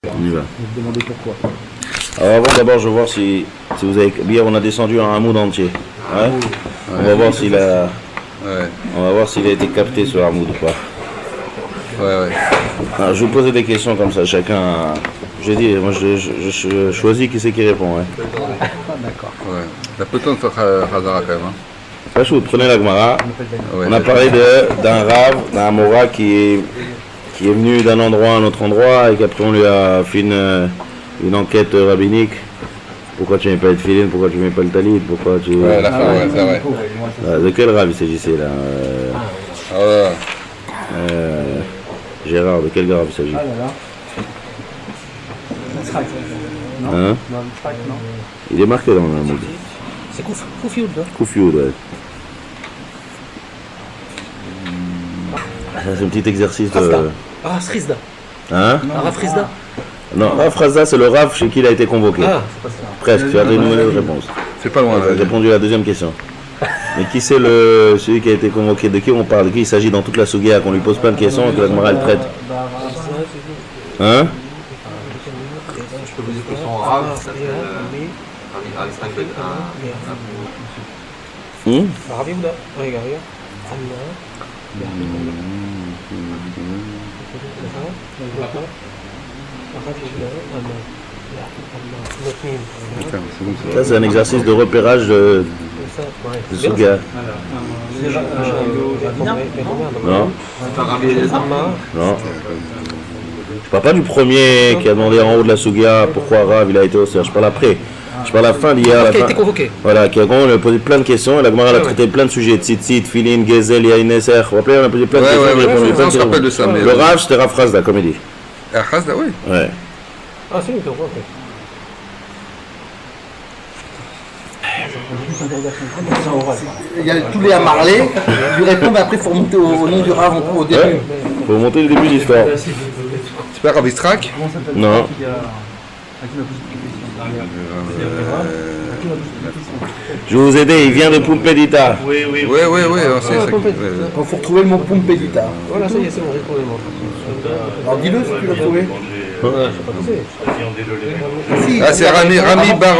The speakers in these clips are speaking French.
On y va. Je vais te demander pourquoi. Alors avant, d'abord, je vais voir si vous avez... Hier, on a descendu un hamoud entier. Ouais. On va voir s'il a... On va voir s'il a été capté sur hamoud ou pas. Alors, je vais vous poser des questions comme ça, chacun... J'ai dit, moi je choisis qui c'est qui répond. D'accord. La peut-on faire Khazara quand même. Pas chaud, prenez la Gemara. On a parlé d'un Rav, d'un Mora qui est venu d'un endroit à un autre endroit et qu'après on lui a fait une enquête rabbinique. Pourquoi tu mets pas le filine, pourquoi tu mets pas le talit, pourquoi tu... Ouais, la fin, c'est vrai. De quel Rav il s'agissait là Gérard, de quel Rav il s'agit? Ah là là. Non. Hein? Non. Il est marqué dans le mood. C'est Koufioud, là. Koufioud, ouais. Ça, c'est un petit exercice de... Ah, Srizda. Hein? Rav Srizda. Non, Rav Frazda, c'est le Rav chez qui il a été convoqué. Ah, Presque, tu as donné une réponse. C'est pas loin. Tu as répondu à la deuxième question. Mais qui c'est celui qui a été convoqué? De qui on parle? De qui il s'agit dans toute la Sougia? Qu'on lui pose plein de questions et que la Gemara elle traite. Hein? Je peux poser une question en Rav, ça s'appelle Rav Israël Ben Rav Yehuda. Regarde. Ça, c'est un exercice de repérage de Sougia. Non? Non. Je parle pas du premier qui a demandé en haut de la Sougia pourquoi Rav il a été au cerf. Je parle après. Je parle à la fin d'hier. Qui a été convoqué. Voilà, qui a posé plein de questions. Et la Gemara a traité plein de sujets. Tzitzit, Filin, Gezel, Yaïneser. Vous vous rappelez, on a posé plein de questions. On se rappelle de ça. Le Rav, c'était Rav Frazda, comme il dit. Khazda, oui. Ouais. Ah, c'est lui qui a convoqué. Il y a tous les Amarlés, lui répondent, mais après il faut remonter au nom du Rav au début. Ouais. Faut remonter le début de l'histoire. C'est pas Rav Istrak? Non. Je vais vous aider, il vient de Pumpedita. Oui, c'est ça. Il faut retrouver le mot Pompédita. Voilà, ça y est, c'est bon, j'ai trouvé le mot. Alors dis-le si tu l'as trouvé. Ah, c'est Rami Bar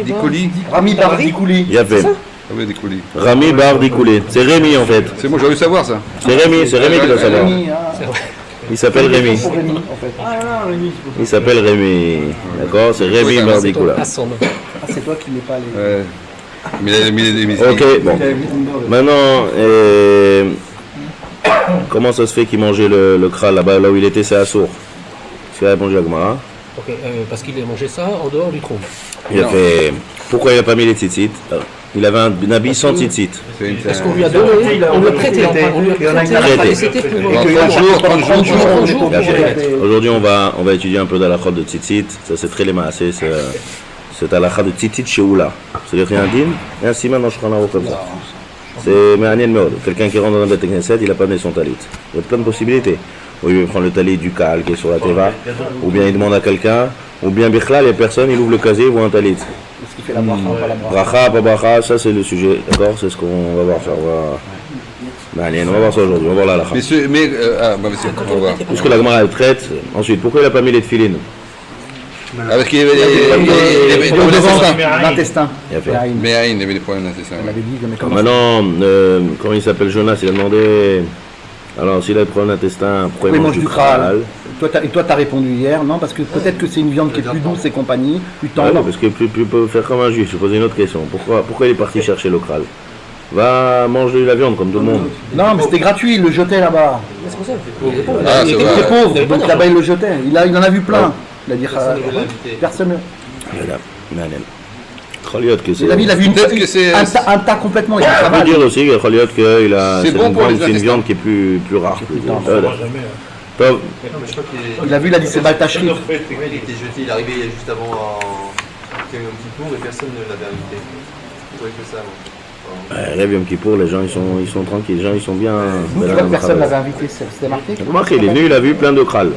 Dikouli. Rami Bardikouli. Il y a fait. Ah oui, Dikouli. Rami Bar Dikoulé. C'est Rémi en fait. C'est moi, j'aurais dû savoir ça. C'est Rémi qui doit savoir. Rémi, Il s'appelle Rémi. pour Rémi en fait. Il s'appelle Rémi. D'accord, c'est Rémi Bar Dikoula. Ah, son nom. Ah, c'est toi qui n'es pas allé. Ouais. Mais il Ok, bon. Maintenant, comment ça se fait qu'il mangeait le kral là-bas, là où il était, c'est Assour? C'est la répondu à Gemara. Ok, parce qu'il a mangé ça en dehors du trône. Il a fait. Pourquoi il n'a pas mis les tzitzit? Il avait un habit sans tzitzit. Parce qu'on lui a donné, on lui a prêté, on lui a prêté. C'était pour 30 jours. Aujourd'hui, on va étudier un peu d'alachot de tzitzit. Ça, c'est très léma. C'est alachot de tzitzit chez Oula. C'est-à-dire un din et un siman dans Shulchan Aruch comme ça. C'est Me'anien Meod. Quelqu'un qui rentre dans un Beit Knesset, il n'a pas donné son talit. Il y a plein de possibilités. Ou il prend le talit du Kaal qui est sur la Teva, ou bien il demande à quelqu'un, ou bien Bichlal, les personnes, il ouvre le casier, il voit un talit. Est-ce qu'il fait la bracha ou pas la bracha? Bracha, pas bracha, ça c'est le sujet, d'accord? C'est ce qu'on va voir ça. On va voir ça aujourd'hui, on va voir la lacha. On va voir. Puisque la Gemara elle traite, ensuite, pourquoi il n'a pas mis les tefilines? Avec qu'il y avait L'intestin. Il a fait. Mais il y avait des problèmes d'intestin. On avait dit, mais comment Maintenant, comment il s'appelle Jonas, il a demandé. Alors, s'il a des problèmes d'intestin, pourquoi il mange du kral? Toi, tu as répondu hier, non? Parce que peut-être que c'est une viande qui est plus douce et compagnie, plus tendre. Non, parce que tu peux faire comme un juif. Je vais poser une autre question. Pourquoi il est parti chercher le kral? Va manger la viande comme tout le monde. Non, mais c'était gratuit, il le jetait là-bas. C'est pour ça. Ah, Il c'est était vrai. pauvre, donc là-bas il le jetait. Il en a vu plein. Il a dit, personne. Il a vu une Peut-être que c'est. un tas complètement. Il On peut dire aussi qu'il a C'est bon pour les c'est une intestins. viande qui est plus rare. Top. Il a vu, il a dit c'est Baltachri. Il était jeté, il est arrivé juste avant Yom Kippour et personne ne l'avait invité. Il trouvait que ça. Rêve Yom Kippour, les gens ils sont tranquilles, les gens ils sont bien. Personne ne l'avait invité, c'était marqué. Remarquez, il est venu, il a vu plein de kral.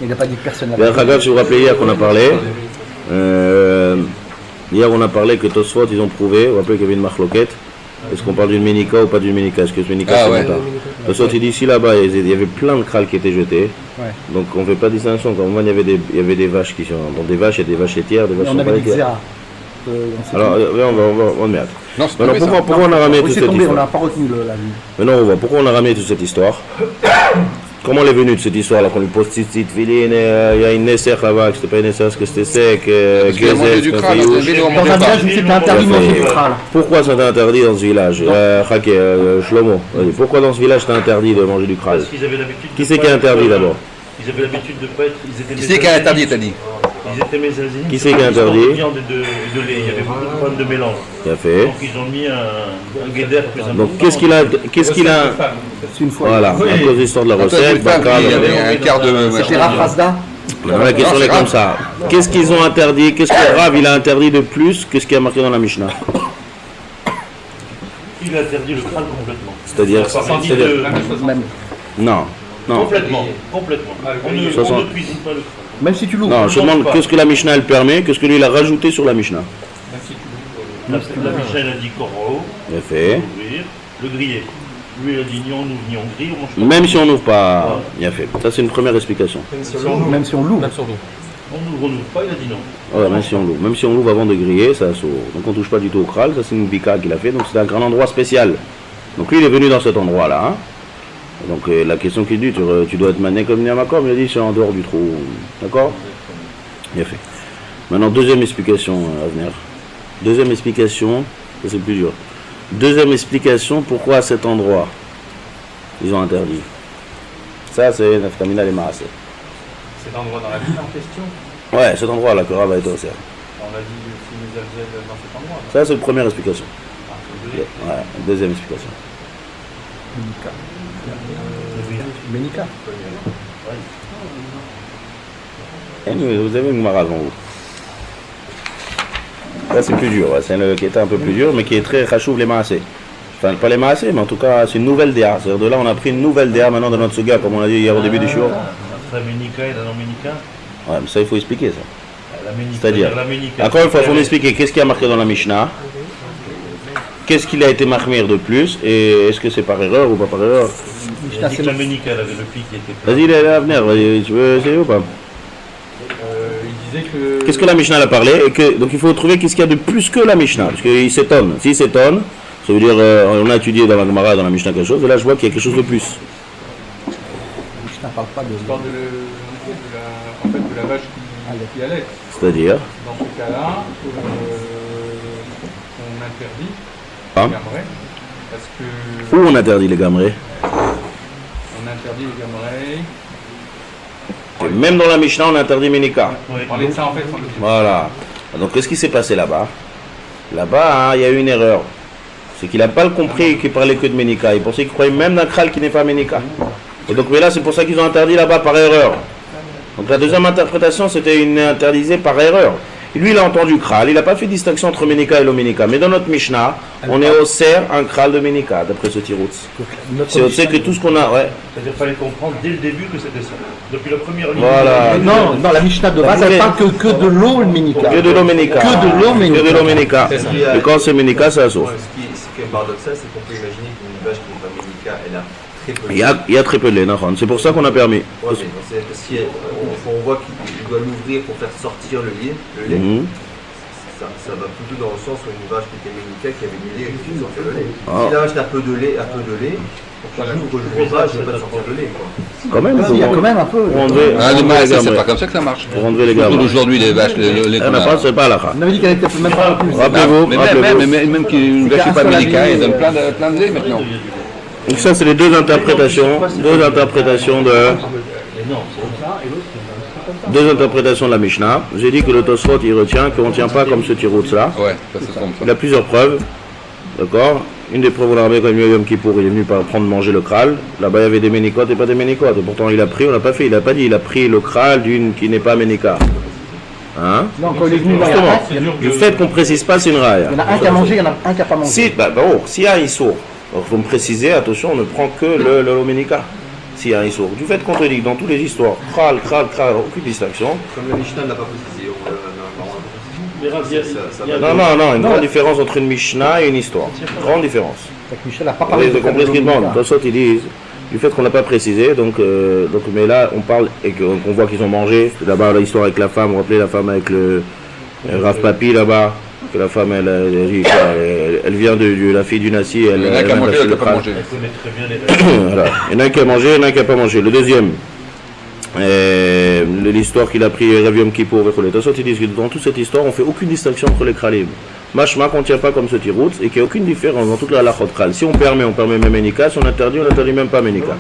Il n'a pas dit que personne ne Bien, l'avait invité. si vous vous rappelez hier qu'on a parlé, hier on a parlé que Tosfot ils ont prouvé, vous vous rappelez qu'il y avait une marloquette, Est-ce qu'on parle d'une ménica ou pas d'une ménica? Est-ce que ce ménica Ah c'est ouais. mental? Parce que ici là-bas, il y avait plein de crâles qui étaient jetés. Ouais. Donc on ne fait pas de distinction. Comme moi, il y avait des vaches qui sont. Donc des vaches, il y a des vaches laitières, des vaches Et on sans avait pas dit laitières. Xéra. Alors, on merde. Non, c'est Alors tombé, ça. pourquoi on a ramené toute Oui, c'est cette tombé, on histoire? n'a pas retenu la vue. Maintenant on voit pourquoi on a ramené toute cette histoire. Comment elle est venue de cette histoire-là? Qu'on lui pose petite filine, il y a une Nesser là-bas, que c'était pas une Nesser, que c'était sec, Parce qu'il a mangé du crâne, Fayouche. le vélo, on Dans mangeait un pas. village où c'était interdit de manger du crâle. Pourquoi c'était interdit dans ce village? Shlomo, vas-y, pourquoi dans ce village c'était interdit de manger du crâle? Parce qu'ils avaient l'habitude. Qui c'est qui a interdit d'abord? Ils avaient l'habitude de pas être. Ils étaient Qui c'est qui a interdit, t'as dit? Ils étaient mésalzines. Qui c'est qui a interdit? De viande et de lait. Il y avait beaucoup de problèmes de mélange. Qui a fait? Donc ils ont mis un guédère plus important. Donc qu'est-ce qu'il a, C'est une fois. voilà, à cause de l'histoire de la Quand t'as recette, une femme, Bakar, il y avait un quart de C'était machin. Rav Razda. maintenant la question Non, est c'est comme grave. ça. Qu'est-ce qu'ils ont interdit? Qu'est-ce que Rav il a interdit de plus que ce qui a marqué dans la Mishnah? Il a interdit le crâne complètement. C'est-à-dire, Même. non, non. Complètement. Complètement. On ne cuisine pas le crâne. Même si tu l'ouvres. Non, je demande qu'est-ce que la Mishnah elle permet, qu'est-ce que lui il a rajouté sur la Mishnah. La Mishnah elle a dit korao, Il a fait. ouvrir, le griller. Lui il a dit ni on ouvre ni on grille, on mange pas. Même si on n'ouvre pas, il a fait. Ça c'est une première explication. Même si on l'ouvre. On n'ouvre pas, il a dit non. Ouais, même si on l'ouvre. Même si on l'ouvre avant de griller, ça s'ouvre. Donc on touche pas du tout au crâle, ça c'est une bika qu'il a fait, donc c'est un grand endroit spécial. Donc lui il est venu dans cet endroit-là. Hein. Donc la question qu'il dit, tu dois être mané comme Niamakom, il a dit c'est en dehors du trou. D'accord? Il a fait. Maintenant deuxième explication à venir. Deuxième explication, ça c'est plus dur. Deuxième explication, pourquoi à cet endroit ils ont interdit. Ça c'est Nafkamina les Maasé. C'est l'endroit dans la ville en question. Ouais, cet endroit-là que Rav a été au cerf. On a dit aussi les Algériens dans cet endroit. Ça c'est la première explication. Ah, c'est deux. Ouais, deuxième explication. Ménica. Et vous avez une Gemara avant vous. Ça c'est plus dur, ouais. C'est le qui était un peu plus dur, mais qui est très rachouv les maasé. Enfin, pas les maasé, mais en tout cas c'est une nouvelle DA. C'est-à-dire de là on a pris une nouvelle DA maintenant dans notre suga, comme on l'a dit hier au début du show. La ménica et la non-ménica. Ouais, mais ça il faut expliquer ça. La ménica, C'est-à-dire, la ménica. encore une fois, il faut m'expliquer qu'est-ce qui a marqué dans la Mishnah, qu'est-ce qu'il a été marqué de plus, et est-ce que c'est par erreur ou pas par erreur. Il a dit que la ménica elle avait le pic qui était plein. Vas-y, il est à venir, vas-y, tu veux essayer ou pas? Il disait que. Qu'est-ce que la Mishnah a parlé et que, donc il faut trouver qu'est-ce qu'il y a de plus que la Mishnah, parce qu'il s'étonne. S'il s'étonne, ça veut dire, on a étudié dans la Gemara, dans la Mishnah quelque chose, et là je vois qu'il y a quelque chose de plus. Je ne parle pas de. Je parle de la vache qui allait. C'est-à-dire, Dans ce cas-là, on interdit Hein les gamrés. Parce que où on interdit les gamrés? on interdit les gamrés. Et même dans la Mishnah, on interdit Ménika. On parlait de ça en fait. Voilà. Donc qu'est-ce qui s'est passé là-bas? Là-bas, hein, il y a eu une erreur. C'est qu'il n'a pas compris qu'il parlait que de Ménika. Il pensait qu'il croyait même d'un kral qui n'est pas Ménika. Et donc mais là, c'est pour ça qu'ils ont interdit là-bas par erreur. Donc la deuxième interprétation, c'était une interdisée par erreur. Et lui, il a entendu kral. Il n'a pas fait distinction entre Ménika et l'Oménika. Mais dans notre Mishnah, on est au cerf un kral de Ménika, d'après ce tiroutz. C'est au cerf que tout ce qu'on a... Ouais. C'est-à-dire qu'il fallait comprendre dès le début que c'était ça. Depuis la première ligne. Voilà. Non, non, la Mishnah de base, elle parle que de l'eau Ménica. Que de l'Oménika. Que de l'eau Ménika. Que de l'Oménika. Et quand c'est Ménika, ça sauve. Ce qui est paradoxal, c'est qu'on peut imaginer qu'une vache qui n'est pas ménica, elle a très peu de Il y a très peu de lait, Nahon. C'est pour ça qu'on a permis. Ouais, mais c'est parce qu'on voit qu'il doit l'ouvrir pour faire sortir le lait. Mhm. Ça va plutôt dans le sens où une vache qui était ménica, qui avait du lait, et qui sortait le lait. Ah. Si la vache a peu de lait, pour que j'ouvre pas, je vais pas sortir le lait. Quoi. Quand même, Il y a quand même un peu. pour enlever, Ah, les pour enlever les maasé, c'est gamins. pas comme ça que ça marche. Pour enlever les Surtout gamins. aujourd'hui, les vaches, les On n'a pas, c'est pas la On avait dit qu'elle était même pas plus. Rappelez-vous, mais rappelez-vous. même qu'une vache qui n'est pas ménica, elle donne plein de lait maintenant. Donc ça, c'est les deux interprétations de la Mishnah. J'ai dit que le Tosfot, il retient qu'on ne tient pas comme ce tiroutz là. Ouais, ça se trompe. Il a plusieurs preuves. D'accord. Une des preuves, on a ramené quand même Yom Kippour, il est venu prendre manger le kral. Là-bas, il y avait des ménicotes et pas des ménicotes. Et pourtant, il a pris, on n'a pas fait, il n'a pas dit, il a pris le kral d'une qui n'est pas ménica. Hein? Non, quand il est venu, Justement, le fait qu'on ne précise pas, c'est une raille. il y en a un qui a mangé, il y en a un qui n'a pas mangé. Si, s'il y a un issour, il faut me préciser, attention, on ne prend que le ménica. S'il y a un issour. Du fait qu'on te dit que dans toutes les histoires, kral, aucune distinction. Comme le Mishnah n'a pas précisé, on l'a pas précisé. Mais Rav, il y a- il y a- Non, une grande différence entre une Mishnah et une histoire. Grande différence. Donc Michel n'a pas Vous parlé avez compris ce qu'il demande. Tosot, ils disent, du fait qu'on n'a pas précisé, mais là, on parle et qu'on voit qu'ils ont mangé. Là-bas, l'histoire avec la femme, vous vous rappelez la femme avec le Rav Papi là-bas, que la femme, elle vient de la fille du Nassi. Il y en a qui a mangé, il n'y a pas mangé. Elle connaît très bien les règles. Voilà. Il y en a un qui a mangé, il y en a un qui n'a pas mangé. Le deuxième, l'histoire qu'il a pris Rav Yom Kippour, Tosot, ils disent que dans toute cette histoire, on ne fait aucune distinction entre les kralim. Mashma qu'on ne tient pas comme ce tirout et qu'il n'y a aucune différence dans toute la halachot kral. Si on permet même Ménika. Si on interdit même pas Ménika.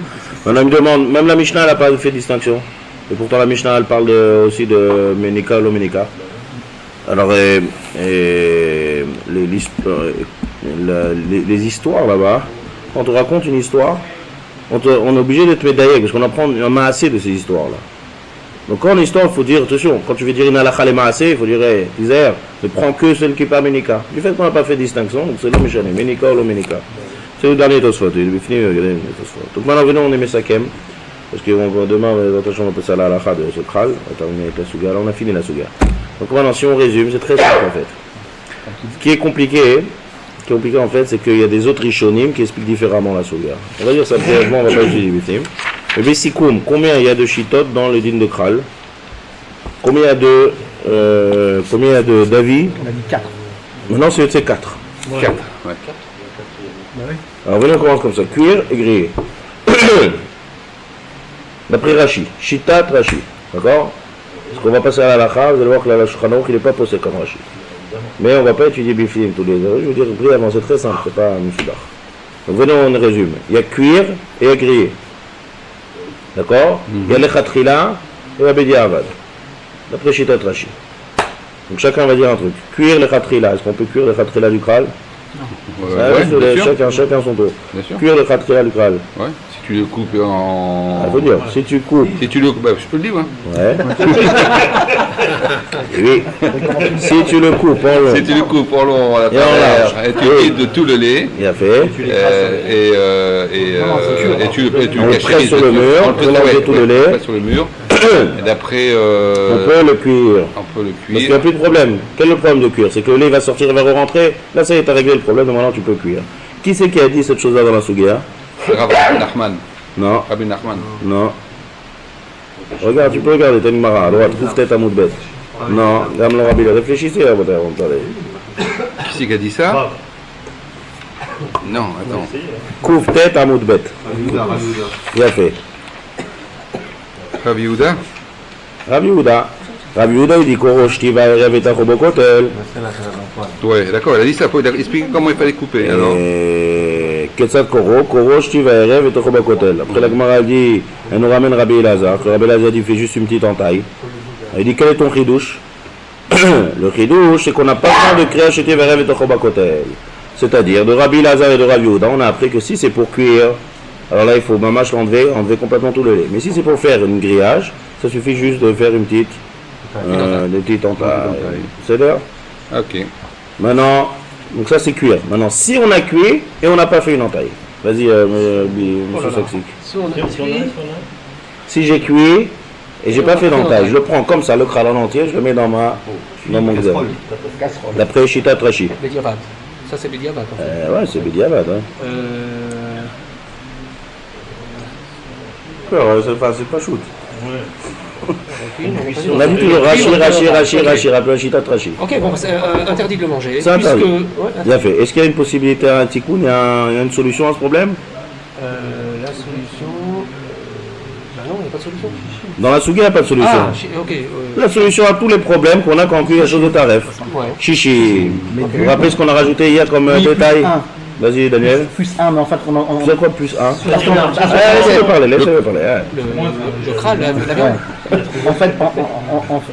Maintenant, il me demande, même la Mishnah, elle n'a pas fait distinction. Et pourtant, la Mishnah, elle parle aussi de Ménika ou Ménika. Alors, les histoires là-bas, quand on raconte une histoire, on est obligé d'être médaillé parce qu'on apprend un assez de ces histoires-là. Donc quand l'histoire, il faut dire, attention, quand tu veux dire une halakha les maasé, il faut dire, Tizer, ne prends que celle qui est pas Ménika. Du fait qu'on n'a pas fait distinction, donc c'est le Mishane, Ménika ou le Ménika. C'est le dernier Tosfot, il est fini, donc maintenant venons, on est Mesakem, parce que demain, attention, on peut ça la halakha de ce kral, on va terminer avec la Souga, là on a fini la Souga. Donc maintenant, si on résume, c'est très simple en fait. Ce qui est compliqué en fait, c'est qu'il y a des autres Rishonim qui expliquent différemment la Souga. On va dire ça brièvement, on va pas utiliser Bitim. Le Bessikoum, combien il y a de Shitot dans le din de Kral? Combien il y a de Davi? On a dit 4. Maintenant c'est 4. 4. Ouais. Alors venez on commence comme ça, cuire et griller. D'après Rashi, Shitat Rashi, d'accord? Parce qu'on va passer à la halakha, vous allez voir que la Shulchan Aruch il n'est pas posé comme Rashi. Mais on ne va pas étudier Biflim tous les heures, je veux dire brièvement, c'est très simple, c'est pas un Mifidach. Donc venez on résume, il y a cuire et il y a griller. D'accord? Il y a l'Echatrila et la Bediavad. D'après Shitat Rashi. Donc chacun va dire un truc. Cuire l'Echatrila. Est-ce qu'on peut cuire l'Echatrila du Kral? Chacun son tour. Bien sûr. Cuire l'Echatrila du Kral. Ouais. Si tu le coupes en. Il faut dire, si tu coupes. Si tu le coupes, je peux le dire, hein. Ouais. Oui. Si tu le coupes en long. Si tu le coupes en long, à la Et en large. et tu vides de tout le lait. Il a fait. Et tu le On le presse sur le mur, on enlève tout le lait. sur le mur. Et d'après. On peut le cuire. On peut le Parce qu'il n'y a cuire. plus de problème. Quel est le problème de cuire? C'est que le lait va sortir et va rentrer. Là, ça y est, t'as réglé le problème, donc maintenant tu peux cuire. Qui c'est qui a dit cette chose-là dans la Sougia? Rabbi Nachman. Non, Rabbi Nachman. non. Regarde, tu peux regarder, t'as une mara à droite, trouve tête à Moudbet. Non, Gam le Rabbi, réfléchissez à votre avant. Qui c'est qui a dit ça? Non, attends. Couvre tête à Moudbet. Bien fait. Rabbi Yehuda. Rabbi Yehuda. Rabbi Yehuda, il dit Korosh Tiva Erev et Tachobokotel. Ouais, d'accord, il a dit ça. Faut expliquer comment il fallait couper. Alors. Ketzat Koro, Korosh Tiva Erev et Tachobokotel. Après la Gemara dit, elle nous ramène Rabbi Elazar. Rabbi Elazar dit, fais juste une petite entaille. Il dit, quel est ton chidouche? Le chidouche, c'est qu'on n'a pas besoin de créer acheter Erev et Tachobokotel. C'est-à-dire, de Rabbi Elazar et de Rabbi Yehuda, on a appris que si c'est pour cuire, alors là il faut mamache enlever complètement tout le lait. Mais si c'est pour faire une grillage, ça suffit juste de faire une petite entaille. C'est l'heure? Ok. Maintenant, donc ça c'est cuire. Maintenant, si on a cuit et on n'a pas fait une entaille, vas-y, monsieur Saksik. Si on a cuit, Si j'ai cuit et j'ai pas fait d'entaille, je le prends comme ça, le kral en entier, je le mets dans mon gzem. D'après Shitat Rashi. Bediavad. Ça c'est Bediavad en fait. Ouais, c'est Bediavad. Hein. C'est pas shoot. On a dit toujours Rashi, rappelez Shitat Rashi. Ok, bon, c'est interdit de le manger. C'est interdit. Ouais, Bien fait. Est-ce qu'il y a une possibilité à un tikkun, il y a une solution à ce problème? la solution. Bah non, il n'y a pas de solution. Dans la souga, il n'y a pas de solution. Ah, ok. La solution à tous les problèmes qu'on a quand on cuit la chose de taref. Ouais. Chichi. Vous vous rappelez ce qu'on a rajouté hier comme détail? Vas-y, Daniel. Plus 1, mais en fait, on C'est quoi plus 1? Laissez-le parler. Le crâne, la viande.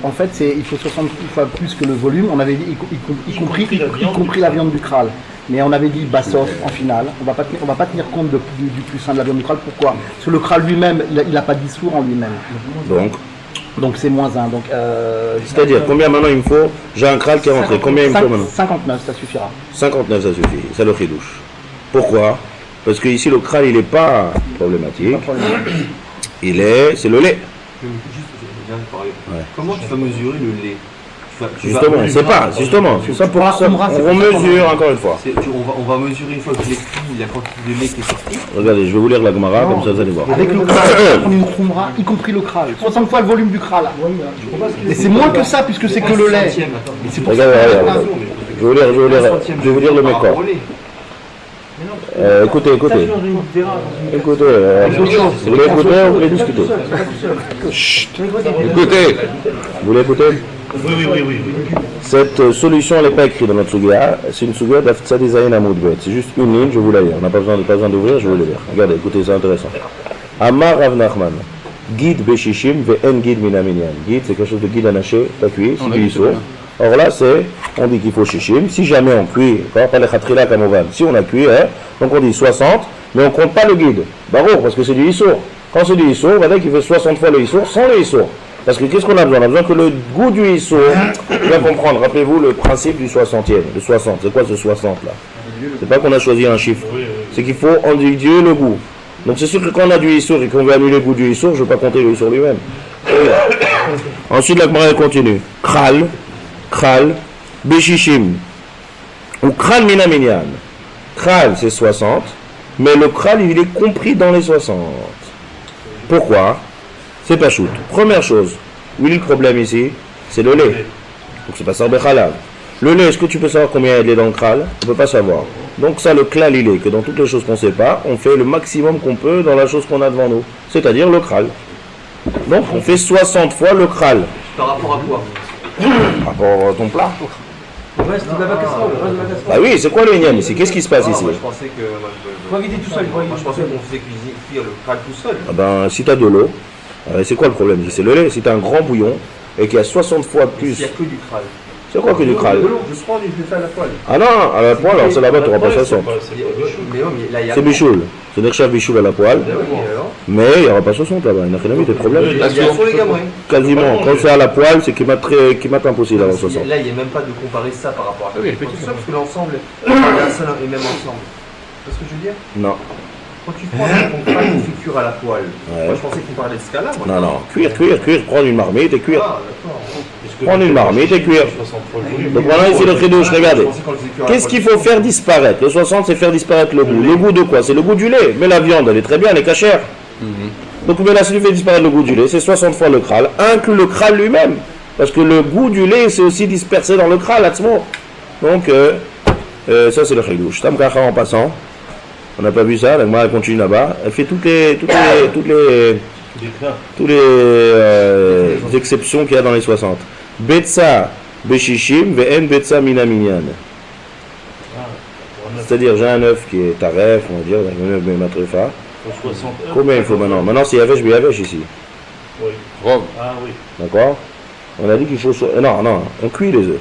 En fait, il faut 60 fois plus que le volume. On avait dit, y compris la viande du kral. Mais on avait dit bassof en finale. On va pas tenir compte du plus 1 de la viande du kral. Pourquoi? Parce que le kral lui-même, il n'a pas de discours en lui-même. Donc c'est moins 1. C'est-à-dire, combien maintenant il me faut? J'ai un kral qui est rentré. Combien il me faut maintenant? 59, ça suffira. 59, ça suffit. C'est le chidouche. Pourquoi? Parce que ici le kral il n'est pas problématique. C'est le lait. Ouais. Comment tu vas mesurer le lait? Justement, c'est pas, justement, c'est ça pour ça. On mesure encore une fois. On va mesurer une fois que j'ai cuit la quantité de lait qui est sorti. Regardez, je vais vous lire la Gemara, comme ça vous allez voir. Avec le kral, on une khumra, y compris le kral. 60 fois le volume du kral. Et c'est moins que ça, puisque c'est que le lait. Et c'est pour ça Regardez. Je vais vous lire le mécor. Écoutez. Écoutez, vous voulez écouter ou vous voulez discuter? Écoutez, Vous voulez écouter? Oui. Cette solution, elle n'est pas écrite dans notre Sugia, c'est une Sugia d'Aftsadi Zayin Amoudbet. C'est juste une ligne, je vous la lire. On n'a pas besoin d'ouvrir, je vais vous la lire. Regardez, écoutez, c'est intéressant. Amar Rav Nachman, guide Beshishim ve'en guide minaminyan. Guide, c'est quelque chose de guide anaché, pas cuit, c'est du issour. Or là, on dit qu'il faut shishim. Si jamais on cuit, pas les khatrila comme on va, si on a cuit, donc on dit 60, mais on compte pas le guide. Barour, parce que c'est du issour. Quand c'est du issour, on va dire qu'il fait 60 fois le issour sans le issour. Parce que qu'est-ce qu'on a besoin? On a besoin que le goût du issour, bien comprendre, rappelez-vous le principe du 60e, le 60, c'est quoi ce 60 là? C'est pas qu'on a choisi un chiffre, c'est qu'il faut individuer le goût. Donc c'est sûr que quand on a du issour et qu'on veut annuler le goût du issour, je ne vais pas compter le issour lui-même. Ensuite la Gemara continue. Kral, Beshishim, ou Kral Minaminyan. Kral c'est 60, mais le Kral il est compris dans les 60. Pourquoi? C'est pas shoot. Première chose, où est le problème ici? C'est le lait. Donc c'est pas ça Bechalav. Le lait, est-ce que tu peux savoir combien il y a de lait dans le Kral? On ne peut pas savoir. Donc ça, le klal, il est que dans toutes les choses qu'on ne sait pas, on fait le maximum qu'on peut dans la chose qu'on a devant nous. C'est-à-dire le Kral. Donc on fait 60 fois le Kral. Par rapport à quoi? Par rapport à ton plat. Bah oui, c'est quoi le énième ici? Qu'est-ce qui se passe ici? Moi je pensais que. Moi je pensais qu'on faisait cuire le kral tout seul. Ah ben, si tu as de l'eau, c'est quoi le problème? C'est le lait. Si tu as un grand bouillon et qu'il y a 60 fois plus. Il n'y a que du kral. C'est quoi que du kral? Je prends, je fais ça à la poêle. Ah non, à la poêle, alors c'est là-bas, tu n'auras pas 60. C'est bichoul. C'est Nechchav bichoul à la poêle. Mais il n'y aura pas 60 là-bas. Il n'a rien à des problèmes. Quasiment. Quand c'est à la poêle, c'est qui m'a impossible d'avoir 60. Là, il n'y a même pas de comparer ça par rapport à ça. Parce que l'ensemble est un seul et même ensemble. C'est ce que je veux dire? Non. Quand tu prends ton kral qui fait cuire à la poêle, moi je pensais qu'on parlait de ce cas-là. Non. Cuire. Prendre une marmite et cuire. Prendre une marmite et cuire. Donc voilà ici le chidouche, regardez. Qu'est-ce qu'il faut faire disparaître? Le 60 c'est faire disparaître le goût. Le goût de quoi? C'est le goût du lait. Mais la viande elle est très bien, elle est cachère. Donc mais là si tu fais disparaître le goût du lait, c'est 60 fois le kral, inclus le kral lui-même. Parce que le goût du lait c'est aussi dispersé dans le kral, atzmo. Donc ça c'est le chidouche. Tam kacha en passant. On n'a pas vu ça, la Gemara continue là-bas. Elle fait toutes les exceptions qu'il y a dans les 60. Betsa Beshishim ve'en Betsa Minaminyan. C'est-à-dire, j'ai un œuf qui est taref, on va dire, un œuf Matrefa. Combien il faut maintenant? Maintenant, c'est Yavesh Biyavesh ici. Oui. Rome. Ah oui. D'accord? On a dit qu'il faut. Non, on cuit les œufs.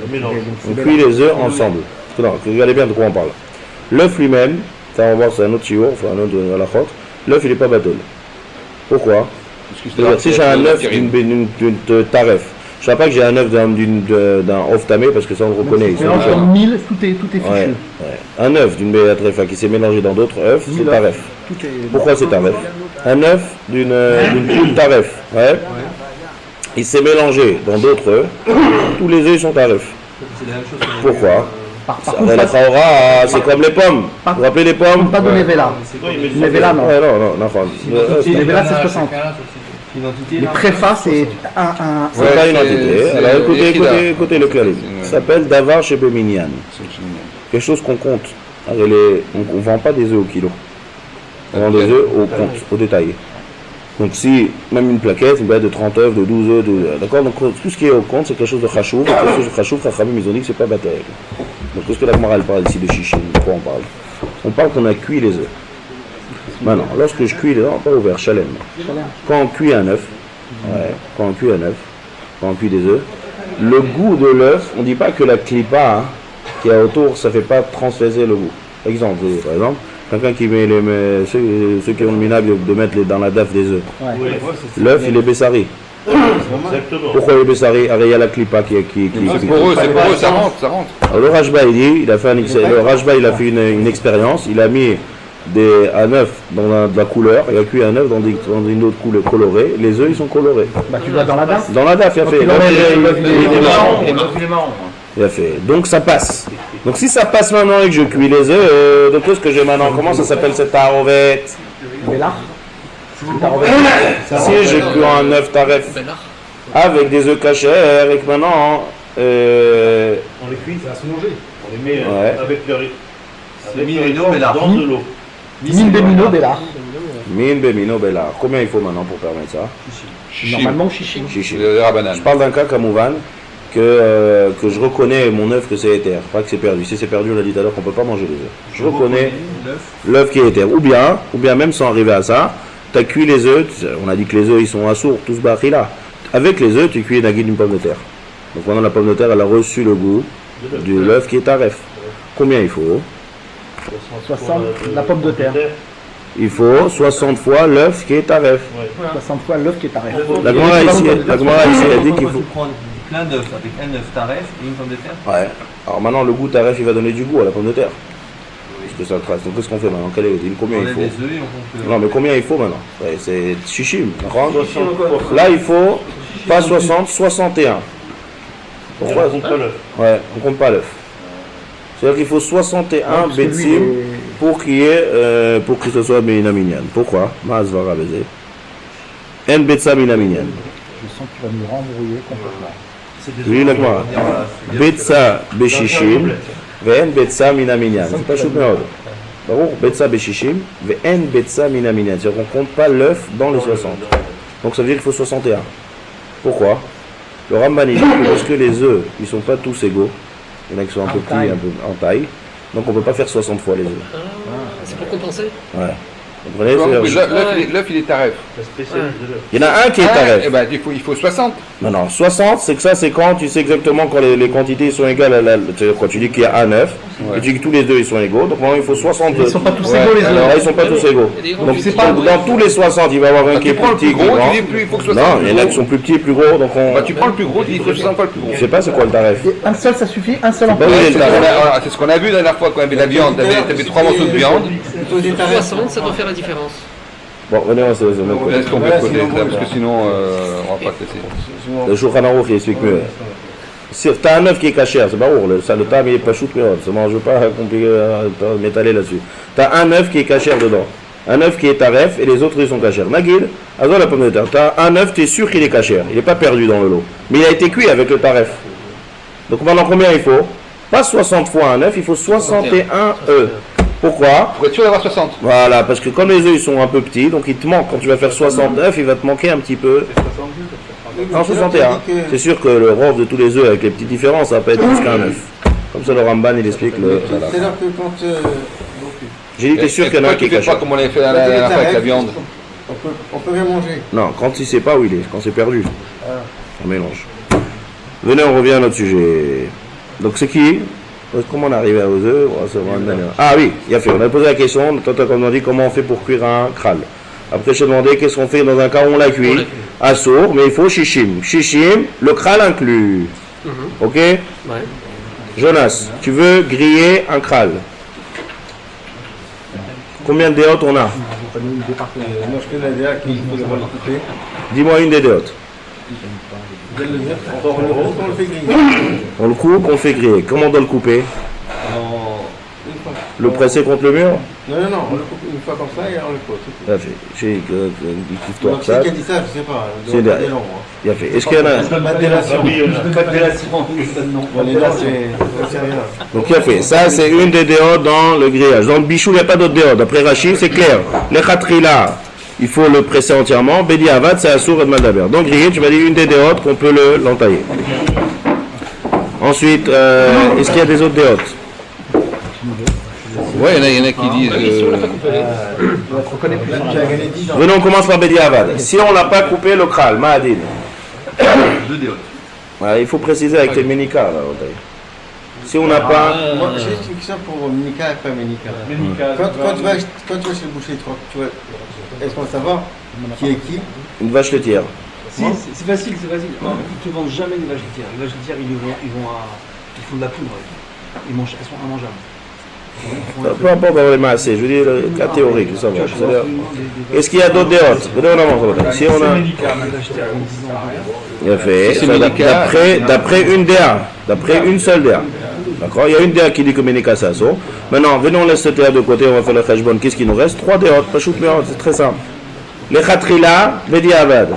Le mélange. On cuit les œufs ensemble. Non, regardez bien de quoi on parle. L'œuf lui-même, ça on va voir, c'est un autre chiot, enfin un autre halachot. L'œuf il n'est pas battle. Pourquoi? C'est-à-dire, si j'ai un œuf d'une taref, je ne sais pas que j'ai un œuf d'un off tamé parce que ça on le reconnaît. Mélange comme 1000, tout est fichu. Ouais. Un œuf d'une béatrefa qui s'est mélangé dans d'autres œufs, c'est taref. Pourquoi c'est taref? Un œuf d'une poule taref, il s'est mélangé dans d'autres œufs, tous les œufs sont taref. Pourquoi? C'est comme les pommes. Vous vous rappelez les pommes? Pas de Nevela. Nevela, non. Non. Nevela, c'est 60. Les préfaces, c'est un. C'est pas une entité. Alors écoutez le clarim. Ça s'appelle Davar chez Beminyan. Quelque chose qu'on compte. On ne vend pas des œufs au kilo. On vend des œufs au compte, au détail. Donc si, même une plaquette, une boîte de 30 œufs, de 12 œufs, d'accord? Donc tout ce qui est au compte, c'est quelque chose de chachouv. Quelque chose de chachouv, Chachamim, ils ont dit que c'est pas bataille. Donc qu'est-ce que la Gemara parle ici de chichim? De quoi on parle? On parle qu'on a cuit les œufs. Maintenant, lorsque je cuis les œufs, pas ouvert, chalem. Quand on cuit un œuf, quand on cuit des œufs, le goût de l'œuf, on ne dit pas que la clipa qui est autour, ça ne fait pas transférer le goût. Exemple, par exemple, quelqu'un qui met ceux qui ont le minable de mettre dans la daf des œufs. L'œuf, il est bessari. Exactement. Pourquoi il est bessari? Il y a la clipa qui C'est pour eux, ça rentre. Alors, le Rajba, il a fait une expérience, il a mis un œuf dans de la couleur, il y a cuit un œuf dans une autre couleur colorée, les œufs ils sont colorés. Bah tu dois dans la date. Dans la DAF, il a fait. il enlève Il est marron. Il a fait. Donc ça passe. Donc si ça passe maintenant et que je cuis les œufs, donc qu'est-ce que j'ai maintenant? Comment ça s'appelle cette tarovette? Bélard. Si je cuis un œuf taref avec des œufs cachers, avec maintenant. On les cuit, ça va se manger. On les met avec leur. Dans de l'eau. Mine Bémino Bélard. Mine Bémino Bélard. Combien il faut maintenant pour permettre ça? Normalement chichi. Chichi. Rabanan. Je parle d'un cas comme Ouvan que je reconnais mon œuf que c'est éther, pas que c'est perdu. Si c'est perdu, on a dit tout à l'heure qu'on ne peut pas manger les œufs. Je reconnais l'œuf qui est éther. Ou bien même sans arriver à ça, tu as cuit les œufs, on a dit que les œufs ils sont assourds, tous barils là. Avec les œufs, tu cuis la guide d'une pomme de terre. Donc maintenant la pomme de terre, elle a reçu le goût de l'œuf qui est taref. Combien il faut? 60, la pomme de terre. Il faut 60 fois l'œuf qui est taref. 60 fois l'œuf qui est taref. La Gemara ici a dit qu'il faut. prendre plein d'œufs avec un œuf taref et une pomme de terre. Ouais. Alors maintenant le goût taref il va donner du goût à la pomme de terre. Parce que ça trace. Donc qu'est-ce qu'on fait maintenant? Quelle est combien il faut? Les œufs et on compte. Non mais combien il faut maintenant? Ouais, c'est chichim. Là il faut pas 60, 61. Pourquoi? On compte pas l'œuf. Ouais, on compte pas l'œuf. C'est-à-dire qu'il faut 61 betsim pour que ce soit Minaminyan. Pourquoi? Ma'azvara baiser. En betsa Minaminyan. Je sens que tu vas nous rembrouiller complètement. Oui, d'accord. Betsa beshishim, ve'en betsa minaminyan. C'est pas chouk meod. Betsa beshishim, ve'en betsa minaminyan. C'est-à-dire qu'on compte pas l'œuf dans les 60. Donc ça veut dire qu'il faut 61. Pourquoi? Le Ramban dit que parce que les œufs, ils sont pas tous égaux. Il y en a qui sont un peu petits, un peu en taille. Donc on ne peut pas faire 60 fois les œufs. C'est pour compenser. Ouais. Vous comprenez? L'œuf, il est taref. La spécialité de l'œuf. Il y en a un qui est taref. Eh ben, il faut 60. Non, 60, c'est que ça, c'est quand tu sais exactement quand les quantités sont égales. Quand tu dis qu'il y a un œuf, et tu dis que tous les deux ils sont égaux, donc maintenant il faut 60 œufs. Ils sont pas tous égaux les œufs. Là, ils sont pas tous égaux. Donc c'est pas dans tous les 60, il va y avoir un qui est plus petit, gros, grand. tu dis plus, il faut que 60. Non, il y en a qui sont plus petits et plus gros, donc on. Bah, tu prends le plus gros, tu dis que 60 fois le plus gros. Je sais pas c'est quoi le tarif. Un seul ça suffit, un seul en Bah plus. oui, C'est ce qu'on a vu la dernière fois quand il y avait la viande. T'avais 3 morceaux de viande. 60, ça doit faire la différence. Bon, venez, on se met. Est-ce qu'on peut côté là, parce que sinon, on va pas te laisser. Le Shulchan Aruch il explique mieux. Si t'as un œuf qui est caché, c'est pas ouf, le tam il est pas chouk, mais ça mange pas compliqué m'étaler là-dessus. T'as un œuf qui est caché dedans, un œuf qui est taref et les autres ils sont cachés. Nagil, azor la pomme de terre, t'as un œuf, t'es sûr qu'il est caché, il est pas perdu dans le lot, mais il a été cuit avec le taref. Donc maintenant combien il faut? Pas 60 fois un œuf, il faut 61 œufs. Pourquoi? Pour être sûr d'avoir 60. Voilà, parce que comme les œufs ils sont un peu petits, donc il te manque, quand tu vas faire 69, il va te manquer un petit peu. Non, 61. C'est sûr que le rove de tous les œufs avec les petites différences, ça va pas être plus qu'un œuf. Comme ça le Ramban il explique le. C'est-à-dire que quand J'ai dit t'es sûr qu'il y en a un qui est Tu fais caché. pas comme on l'avait fait la dernière fois avec la viande. on peut rien manger. Non, quand il sait pas où il est, quand c'est perdu. On mélange. Venez, on revient à notre sujet. Donc c'est qui? Comment on est arrivé aux œufs? Ah oui, il a fait. On a posé la question, toi comme on a dit, comment on fait pour cuire un kral. Après je t'ai demandé qu'est-ce qu'on fait dans un cas où on l'a cuit. À sourd, mais il faut shishim. Shishim, le kral inclus. Ok? Ouais. Jonas, tu veux griller un kral. Combien de déotes on a? Moi je connais déjà qu'il faut le couper. Dis-moi une des déotes. On le fait griller. On le coupe, on le fait griller. Comment on doit le couper? Le presser contre le mur? Non, on le coupe une fois comme ça et on le coupe. Il a fait. J'ai une histoire Donc ça. c'est qui a dit ça, je sais pas. C'est des longs. Il a fait. Est-ce qu'il y en a? Pas de délation. Les là, c'est rien. Donc il a fait. Ça, c'est une des déodes dans le grillage. Dans le bichou, il n'y a pas d'autres déodes. Après Rachid, c'est clair. Les khatrila, il faut le presser entièrement. Bedi Avad, c'est Assour et Maldaber. Donc griller, tu m'as dit une des déodes qu'on peut l'entailler. Ensuite, est-ce qu'il y a des autres déodes? Ouais, il y en a qui disent. Venons, on commence par Bedi Avad. Si on n'a pas coupé le kral, Mahadin. 2 déotes. Voilà, il faut préciser avec tes ménicas, là, on taille. Si on n'a pas. Moi, j'ai juste une question pour Ménica et pas Ménica. Quand tu vas chez le boucher, tu vois, est-ce qu'on va savoir qui est qui? Une vache laitière. Si, c'est facile. Ils ne te vendent jamais des vaches laitières. Les vaches laitières, ils font de la poudre. Elles sont immangeables. Peu importe dans les massés, je veux dire le cas théorique, ça va. Est-ce qu'il y a d'autres déotes? Si on a. Il a fait d'après une DA, d'après une seule DA. D'accord? Il y a une DA qui dit que Ménika c'est Assour. Maintenant, venons, on laisse cette DA de côté, on va faire le Khashbon. Qu'est-ce qui nous reste? 3 déotes, pas shoot méot, c'est très simple. Les Khatrila, Bedi Avad.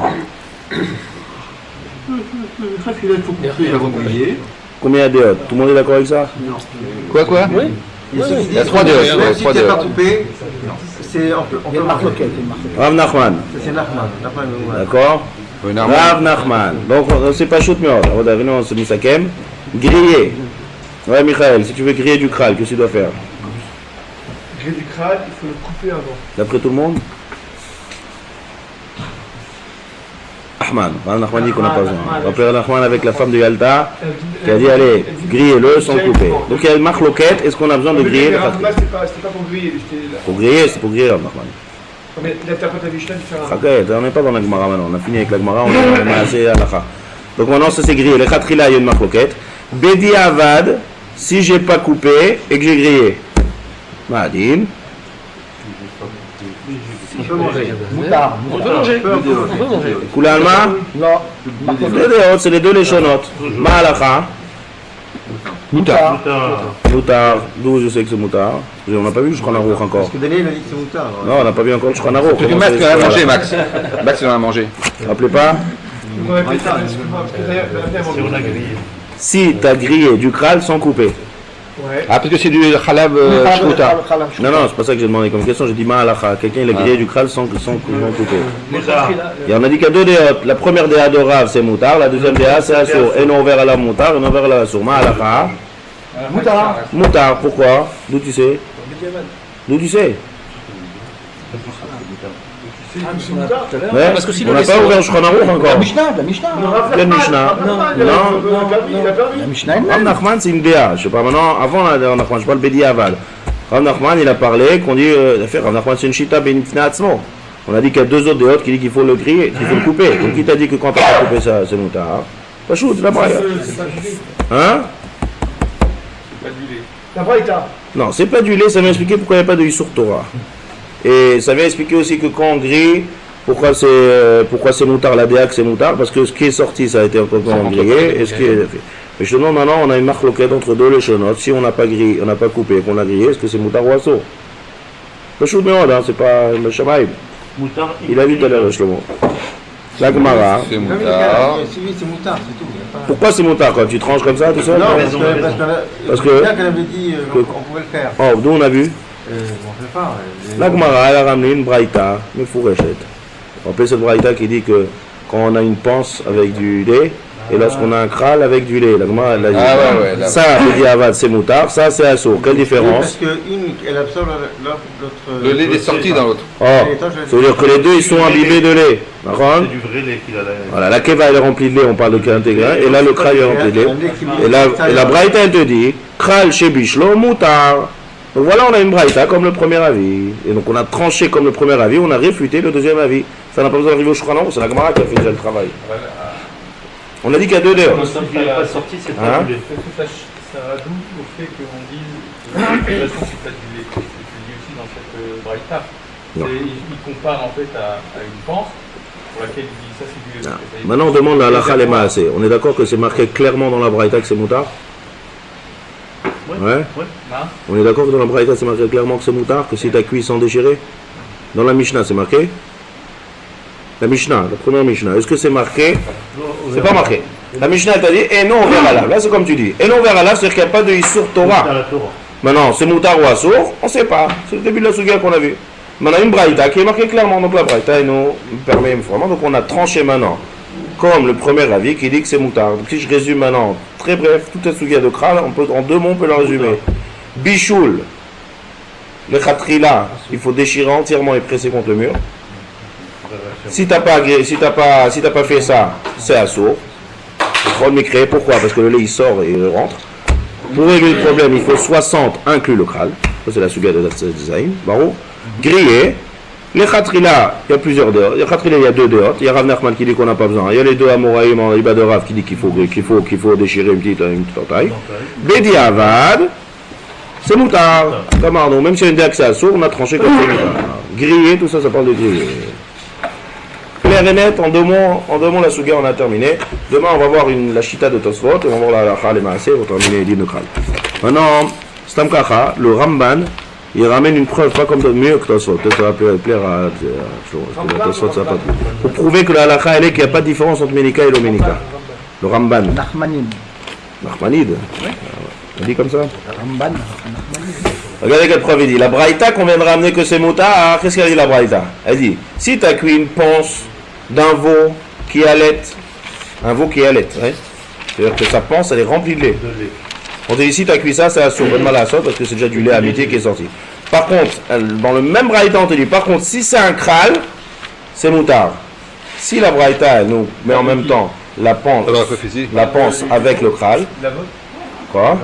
Combien de déotes? Tout le monde est d'accord avec ça? Quoi? Oui. Il y a 3 déotes. Si tu n'es pas coupé, c'est on peut marquer. Rav Nachman. C'est Nachman. D'accord? Rav Nachman. Donc, c'est pas shoot méot. Venons, on se met Sakem. Griller. Ouais, Michael, si tu veux griller du kral, qu'est-ce que tu dois faire? Griller du kral, il faut le couper avant. D'après tout le monde? Ahman. Nachman dit qu'on n'a pas besoin. Rappelez Nachman avec la femme de Yalta qui a dit allez, grillez-le sans couper. Donc il y a une marque loquette, est-ce qu'on a besoin de griller le khatri? C'était pas pour griller. Pour griller, c'est pour griller Nachman. Mais l'interprète à Mishnah différemment. On n'est pas dans la Gemara maintenant, on a fini avec la Gemara, on est assez à l'akha. Donc maintenant ça c'est grillé. Le khatri là, il y a une marque loquette. Bedi Avad, si j'ai pas coupé et que j'ai grillé. Ma'adin. On peut manger. On peut manger. Koulé Alma? Non. Les déotes, c'est les deux léchonotes. Ma'alacha? Moutar. Moutar. D'où je sais que c'est moutar? On n'a pas vu le Shulchan Aruch encore. Parce que Daniel a dit que c'est moutar. Non, on n'a pas vu encore le Shulchan Aruch. Max, il en a mangé, Max. Max, il en a mangé. Rappelez pas? Si tu as grillé du kral sans couper. Ouais. Ah, parce que c'est du khalab shkouta. Non, c'est pas ça que j'ai demandé comme question. J'ai dit ma'alacha. Quelqu'un il a grillé du kral sans couper. Et on a dit qu'il y a 2 déotes. La première déa de Rav c'est moutar. La deuxième déa c'est assour. Et non vers la moutar et non vers la assour. Ma'alacha. Moutar. Pourquoi? D'où tu sais? D'où tu sais? Ouais, parce que si on n'a pas ouvert le Shulchan Aruch encore. La Mishnah. Quelle Mishnah? Non. La Mishnah elle-même. Rav Nachman c'est une déa. Je sais pas maintenant. Avant Rav Nachman, je parle Bedi Aval. Rav Nachman il a parlé qu'on dit Rav Nachman c'est une shita benifna atzmo. On a dit qu'il y a 2 autres déotes qui disent qu'il faut le griller, qu'il faut le couper. Donc qui t'a dit que quand tu as coupé ça c'est moutar? Pas chou, c'est la braille. Hein? C'est pas du lait. La braïta. Non, c'est pas du lait, ça vient expliquer pourquoi il n'y a pas de Yisur Torah. Et ça vient expliquer aussi que quand on grille, pourquoi c'est moutar, la déa que c'est moutar, parce que ce qui est sorti, ça a été encore grillé, et ce qui est fait. Mais je te demande maintenant, on a une marque loquette entre 2 léchonotes, si on n'a pas grillé, on n'a pas coupé, qu'on a grillé, est-ce que c'est moutar ou assour? Le chou de méode, c'est pas le shamaïb. Il a vu tout à l'heure le shlomo. La Gemara. C'est moutar. C'est moutar, c'est tout. Pourquoi c'est moutar quand tu tranches comme ça tout seul? Non, parce que qu'elle avait dit qu'on pouvait le faire. Oh, d'où on a vu? On ne fait pas. La Gemara, elle a ramené une braïta, mais fourréchette. On appelle cette braïta qui dit que quand on a une panse avec du lait, et lorsqu'on a un kral avec du lait, la Gemara, elle a dit ça, Bedi Avad, c'est moutar, ça, c'est assour. Quelle différence? Parce qu'une, elle absorbe l'autre. Le lait est sorti dans l'autre. Oh, ça veut dire que les deux, ils sont imbibés de lait. D'accord? C'est du vrai lait qu'il a là. Voilà, la keva, elle est remplie de lait, on parle de lait intégré, et là, le kral est rempli de lait. Et la braïta, elle te dit, kral chez Bishlo, moutar. Donc voilà, on a une braïta comme le premier avis. Et donc on a tranché comme le premier avis, on a réfuté le deuxième avis. Ça n'a pas besoin d'arriver au Shulchan Aruch, c'est la Gemara qui a fait déjà le travail. On a dit qu'il y a 2 déotes. Il n'est pas sorti, c'est pas du lait. Ça rajoute au fait qu'on dise de toute façon c'est pas du lait. C'est dit aussi dans cette braïta. Il compare en fait à une panse pour laquelle il dit ça c'est du lait. Maintenant on demande à l'Achal et Maasé. On est d'accord que c'est marqué clairement dans la braïta que c'est moutar? Ouais. On est d'accord que dans la braïta c'est marqué clairement que c'est moutar, que si tu as cuit sans déchirer? Dans la Mishnah c'est marqué? La Mishnah, la première Mishnah, est-ce que c'est marqué? C'est pas marqué. La Mishnah t'a dit et non vers Allah. Là c'est comme tu dis. Et non vers Allah, c'est-à-dire qu'il n'y a pas de Yisur Torah. Maintenant c'est moutar ou assour, on ne sait pas. C'est le début de la sugia qu'on a vu. Maintenant une braïta qui est marquée clairement. Donc la braïta elle nous permet vraiment. Donc on a tranché maintenant. Comme le premier avis qui dit que c'est moutar. Donc si je résume maintenant, très bref, toute la sugia de Kral, en 2 mots on peut la résumer. Bichoul, le khatrila, il faut déchirer entièrement et presser contre le mur. Si t'as pas fait ça, c'est assour. Pourquoi? Parce que le lait il sort et il rentre. Pour régler le problème, il faut 60 inclus le kral. Ça c'est la suga de design. Barreau. Grillé. Les khatrila, il y a plusieurs dehors. Les khatrila, il y a 2 dehors. Il y a Rav Nachman qui dit qu'on n'a pas besoin. Il y a les 2 Amoraïm en Iba de Rav qui dit qu'il faut déchirer une petite entaille. Bedi Avad. C'est moutard. Comme Arnaud, même si on a une accès à sourd, on a tranché comme c'est moutard. Grillé, tout ça, ça parle de grillé. Clair et net, en deux mots, la Souga, on a terminé. Demain, on va voir la Chita de Tosfot, et on va voir la Halakha, les Maaseh, on va terminer l'Ibn Kral. Maintenant, Stam Kacha, le Ramban, il ramène une preuve, pas comme mieux que Tosfot. Peut-être ça va plaire à Tosfot, ça va pas plus. Pour prouver que la Halakha, elle est qu'il n'y a pas de différence entre Ménika et l'Oménika. Le Ramban. Nachmanide. On dit comme ça. Ramban. Regardez quelle preuve il dit. La Braïta qu'on vient de ramener que c'est moutard, qu'est-ce qu'elle dit la Braïta? Elle dit, si tu as cuit une panse d'un veau qui allait, un veau qui allait, ouais, c'est-à-dire que sa panse elle est remplie de lait. On dit ici tu as cuit ça, c'est assourd, bonne mal à ça parce que c'est déjà du lait à midi qui est sorti. Par contre, dans le même Braïta on te dit, par contre si c'est un kral, c'est moutard. Si la Braïta elle nous met en même temps la panse avec le kral, quoi?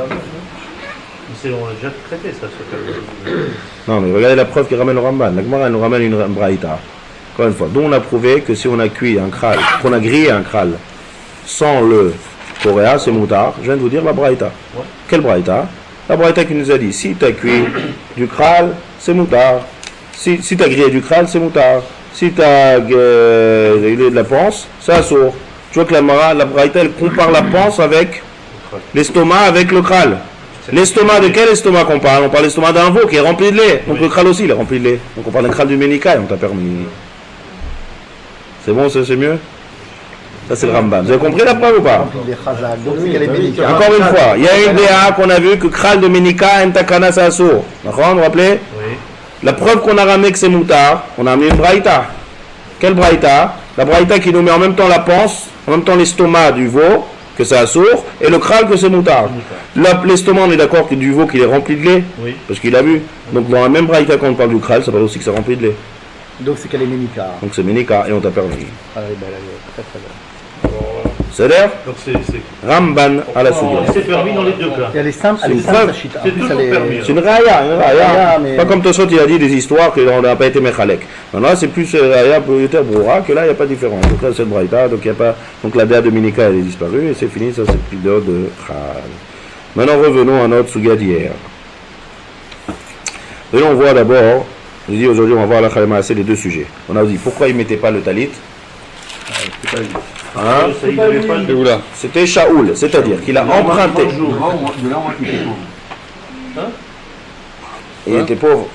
On l'a déjà traité ça. Non mais regardez la preuve qui ramène le Ramban. La Gemara nous ramène une Braïta. Encore une fois, dont on a prouvé que si on a cuit un kral, qu'on a grillé un kral sans le coréa, c'est moutard. Je viens de vous dire la Braïta. Ouais. Quelle Braïta? La Braïta qui nous a dit si tu as cuit du kral, c'est moutard. Si tu as grillé du kral, c'est moutard. Si tu as grillé de la panse, c'est assourd. Tu vois que la Braïta elle compare la panse avec l'estomac avec le kral. L'estomac, de quel estomac qu'on parle? On parle de l'estomac d'un veau qui est rempli de lait. Donc le kral aussi il est rempli de lait. Donc on parle d'un kral du Ménika et on t'a permis. C'est bon, c'est mieux? Ça c'est le Ramban. Vous avez compris la preuve ou pas? Encore une fois, il y a une DA qu'on a vu que kral de Ménika, Ntakana, c'est assourd. D'accord, vous vous rappelez? Oui. La preuve qu'on a ramené que c'est moutard, on a amené une Braïta. Quelle Braïta? La Braïta qui nous met en même temps la panse, en même temps l'estomac du veau, que c'est assourd, et le kral que c'est moutard. L'estomac, on est d'accord que du veau qu'il est rempli de lait, oui. Parce qu'il a vu. Donc dans la même braïta quand on parle du kral, ça parle aussi que c'est rempli de lait. Donc c'est qu'elle est Ménika. Donc c'est Ménika, et on t'a permis. Ah oui, ben là, très très bien. C'est l'air Ramban à la Souga. C'est permis dans les deux cas. Elle est simple, elle est simple, c'est toujours permis. C'est une raya. Mais... Pas comme Tosot, il a dit des histoires qu'on n'a pas été mechalek. Maintenant, c'est plus raya pour Yoter Broura, que là, il n'y a pas de différence. Donc là, c'est le braïta, donc il n'y a pas. Donc la déa de Ménika, elle est disparue, et c'est fini, ça c'est plus d'ordre de Khal. Maintenant, revenons à notre Souga d'hier. Et là, on voit d'abord, je dis aujourd'hui, on va voir la Khalema assez les deux sujets. On a dit pourquoi il ne mettait pas le talit. Hein? C'était Shaoul, c'est-à-dire qu'il a emprunté. Il était pauvre.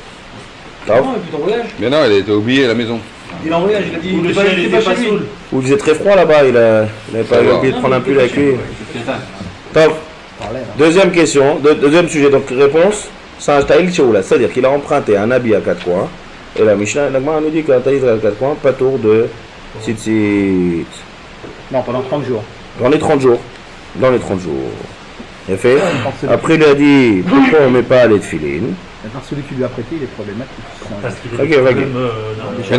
Mais non, il était oublié à la maison. Il est en voyage, il a dit il n'était pas chez lui. Ou il faisait très froid là-bas, il n'avait pas oublié de prendre un pull avec lui. Top. Deuxième question, deuxième sujet, donc réponse, c'est un taïl Shaoul, c'est-à-dire qu'il a emprunté un habit à 4 coins. Et la Mishnah, la Gemara nous dit qu'un taïl à 4 coins, pas tour de tzitzit. Non, pendant 30 jours. Dans les 30 jours. Il a fait. Après, il a dit pourquoi on ne met pas les tefilines. Maintenant, celui qui lui a prêté, il est problématique. Parce qu'il vient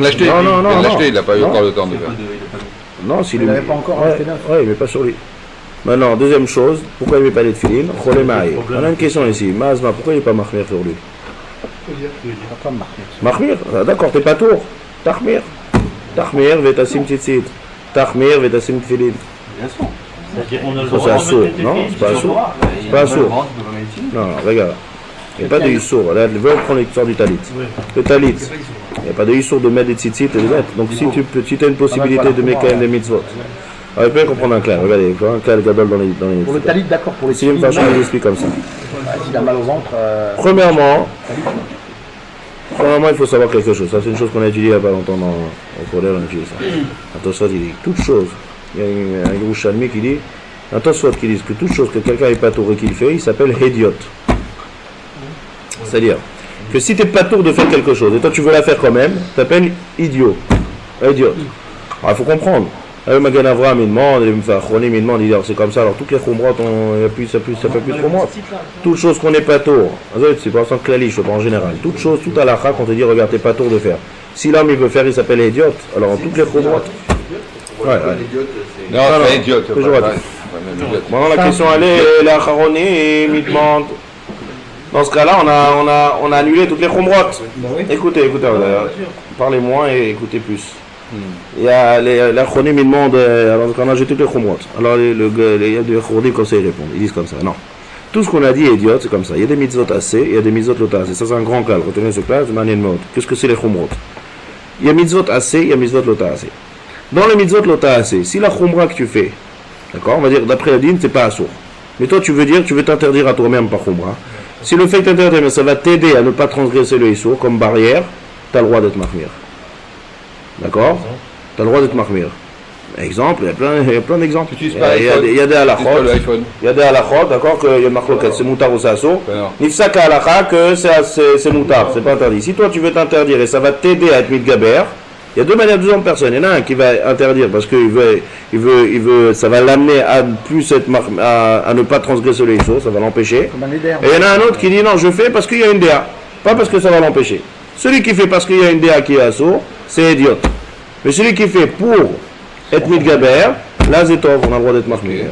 de l'acheter. Non, il n'a pas eu encore le temps de faire. Non, s'il il n'avait pas encore acheté neuf. Oui, il ne met pas sur lui. Maintenant, deuxième chose, pourquoi il ne met pas les tefilines? On a une question ici. Mazma, pourquoi il n'est pas mahmir sur lui? Mahmir. D'accord, t'es pas tour. Tahmir. Tahmir, vetasim tzitzit. Tahmir, vetasim tefilin. Bien sûr. C'est-à-dire on a le droit. C'est assourd, non? C'est pas assourd. C'est pas assourd. Non, regarde. Il n'y a pas de Yissour. Là, on prend l'histoire du talit. Le talit, il n'y a pas de Yissour de mettre des tzitzit et de mettre. Donc si tu as une possibilité de mettre quand même des mitzvot. Alors, il peut comprendre un clair. Regardez, un clair gadol dans les. Pour le talit, d'accord. Pour les si une façon, je l'explique comme ça. S'il a mal au ventre. Premièrement, il faut savoir quelque chose. Ça, c'est une chose qu'on a étudiée il n'y a pas longtemps au collège, on a étudié ça. Attention, il dit toute chose. Il y a un Yerushalmi qui dit, attention, qui dit que toute chose que quelqu'un n'est pas tour et qu'il fait, il s'appelle Hédiot. C'est-à-dire que si tu n'es pas tour de faire quelque chose et toi tu veux la faire quand même, tu t'appelles idiot. Idiot. Alors il faut comprendre. Le Magan Avram il demande, il demande, il dit c'est comme ça, alors toutes les khumrot, ça peut plus de khumrot. Toute chose qu'on n'est pas tour, c'est pas en klali, je sais pas en général. Toute chose, tout à la chak, on te dit regarde, t'es pas tour de faire. Si l'homme il veut faire, il s'appelle idiot. Alors toutes les khumrot. Non, c'est idiot. Maintenant la question elle est, la Charonim, il demande. Dans ce cas-là, on a annulé toutes les khumrot. Écoutez, parlez moins et écoutez plus. Il y a la Chronim, ils demandent, alors qu'on a jeté toutes les khumrot. Alors il y a des Chronim comme ça, ils répondent. Ils disent comme ça. Non. Tout ce qu'on a dit est idiot, c'est comme ça. Il y a des mitzvot assez, il y a des mitzvot lota assez. Ça, c'est un grand cas. Retenez ce cas, c'est manière de mode. Qu'est-ce que c'est les chumrot? Il y a mitzvot assez, il y a mitzvot lota assez. Dans les mitzvot lota assez, si la chumra que tu fais, d'accord, on va dire d'après la dîne, c'est pas assour. Mais toi, tu veux t'interdire à toi-même par chumra. Si le fait d'interdire, ça va t'aider à ne pas transgresser le issour comme barrière, tu as le droit d'être mahmir. D'accord? Tu as le droit d'être mahmir. Exemple, il y a plein d'exemples. Il y a des halachot. Il y a des halachot, d'accord, qu'il y a marloquette, c'est moutar ou c'est assour. Nifsak à halakha que c'est moutar, c'est pas interdit. Si toi tu veux t'interdire et ça va t'aider à être mitgaber, il y a deux manières de personnes. Il y en a un qui va interdire parce qu'il veut, ça va l'amener à plus être à ne pas transgresser les issours, ça va l'empêcher. Et il y en a un autre qui dit non, je fais parce qu'il y a une déa, pas parce que ça va l'empêcher. Celui qui fait parce qu'il y a une déa qui est assour, c'est idiot. Mais celui qui fait pour être mitgaber, là c'est tov, on a le droit d'être mahmir.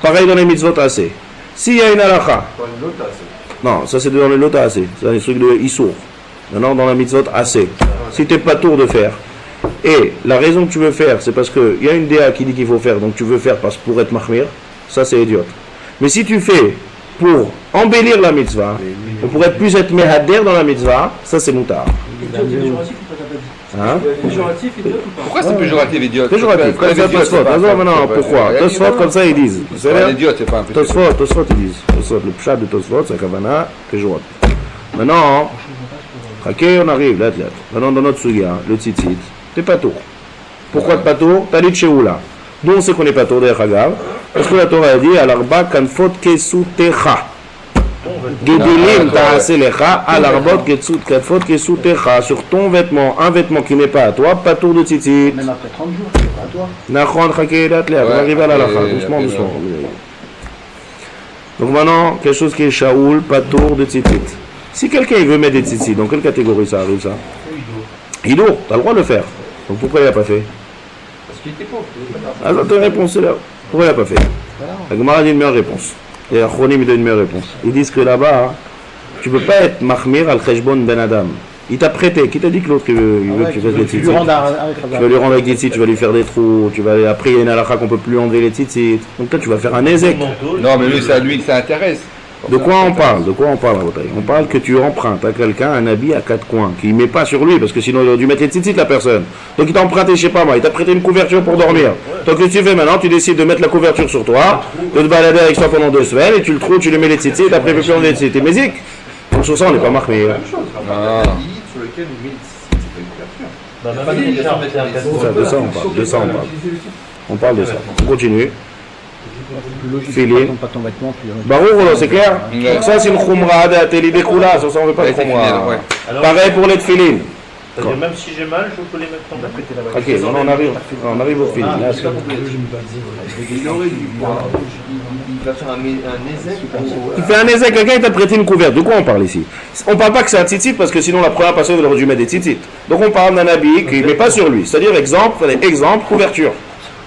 Pareil dans les mitzvot assez. S'il y a une halakha, non, ça c'est dans les lota assez, c'est un truc de issour. Maintenant dans la mitzvot assez. Si tu n'es pas tour de faire, et la raison que tu veux faire, c'est parce qu'il y a une déa qui dit qu'il faut faire, donc tu veux faire pour être mahmir, ça c'est idiot. Mais si tu fais pour embellir la mitzvah, ou pour être plus être mehader dans la mitzvah, ça c'est moutar. Hein? Pourquoi c'est péjoratif, idiot? Péjoratif, comme ça, Tosfot. Maintenant, pourquoi? Tosfot, comme ça, ils disent. C'est idiot, c'est pas un péjoratif. Tosfot, ils disent. Le pshat de Tosfot, c'est kavana, péjoratif. Maintenant, on arrive, là. Maintenant, dans notre sugia, le tzitzit, t'es pas tour. Pourquoi t'es pas tour? T'as dit Tchéoula. D'où on sait qu'on n'est pas tour des Chagav? Parce que la Torah a dit, Al-Arba kanfot kesutecha. Gedilim ta'aselecha al-arbot kanfot kesutecha. Sur ton vêtement, un vêtement qui n'est pas à toi, pas tour de tzitzit. Même après 30 jours, c'est pas à toi. Nachon, chakei, latler. On arrive à la lacha, doucement. Donc maintenant, quelque chose qui est shaoul, pas tour de tzitzit. Si quelqu'un il veut mettre des tzitzit, dans quelle catégorie ça arrive ça? Hidour, t'as le droit de le faire. Donc pourquoi il n'a pas fait? Parce qu'il était pauvre. Alors ta réponse est là. Pourquoi il n'a pas fait? La Gemara dit une meilleure réponse. Et la Chronim donne une meilleure réponse. Ils disent que là-bas, tu ne peux pas être mahmir al cheshbon ben adam. Il t'a prêté. Qui t'a dit que l'autre il veut que tu fasses des tzitzit? Tu vas lui rendre avec des tzitzit, tu vas lui faire des trous, après il y a une halakha qu'on ne peut plus enlever les tzitzit. Donc là tu vas faire un ézek. Non mais lui, c'est à lui que ça intéresse. De quoi on parle? On parle que tu empruntes à quelqu'un un habit à 4 coins, qu'il ne met pas sur lui, parce que sinon il aurait dû mettre les tzitzit la personne. Donc il t'a emprunté, je sais pas moi, il t'a prêté une couverture pour dormir. Donc ce que tu fais maintenant, tu décides de mettre la couverture sur toi, de te balader avec ça pendant 2 semaines, et tu le trouves, tu lui mets les tzitzit, et après il ne peut plus enlever les tzitzit. T'es mézique. Donc sur ça on n'est pas marqué. Sur lequel on met les tzitzit. De ça on parle. On parle de ça. On continue. Filet. Barour, c'est clair? Donc ça c'est une khumra d'ateli des koulas, ça on veut pas de khumra. Pareil pour les tfilin. C'est-à-dire même si j'ai mal, je peux les mettre en bas. Ok, on arrive au filet. Il va faire un ézec. Il fait un ézec, quelqu'un t'a prêté une couverte. De quoi on parle ici? On parle pas que c'est un tzitzit parce que sinon la première personne il aurait dû mettre des tzitzit. Donc on parle d'un habit qui ne met pas sur lui. C'est-à-dire exemple, couverture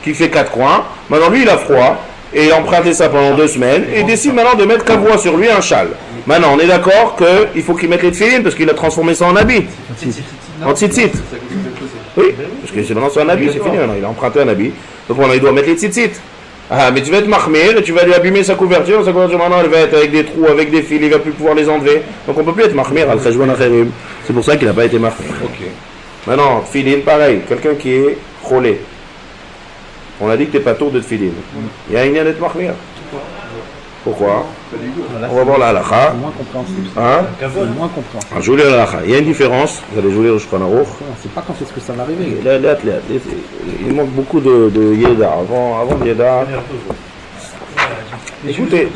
qui fait 4 coins. Maintenant lui il a froid. Et il a emprunté ça pendant 2 semaines, et il décide maintenant de mettre Kavua sur lui un châle. Maintenant, on est d'accord qu'il faut qu'il mette les tefilines, parce qu'il a transformé ça en habit. En tzitzit. Oui, parce que maintenant c'est un habit, c'est fini maintenant, il a emprunté un habit. Donc maintenant il doit mettre les tzitzit. Ah, mais tu vas être mahmir, et tu vas lui abîmer sa couverture maintenant elle va être avec des trous, avec des fils, il va plus pouvoir les enlever. Donc on ne peut plus être mahmir al cheshbon acherim. C'est pour ça qu'il n'a pas été mahmir. Maintenant, tefilin, pareil, quelqu'un qui est cholé. On a dit que tu n'es pas tour de tefilin. Il y a un lien d'être mahmir. Pourquoi? On va voir la halakha. C'est moins compréhensible. Hein? C'est moins compréhensible. Je vous lis la halakha. Il y a une différence. Vous allez jouer au Shulchan Aruch. C'est pas quand est-ce que ça va arriver. Il manque beaucoup de yeda. Avant le yeda. Écoutez.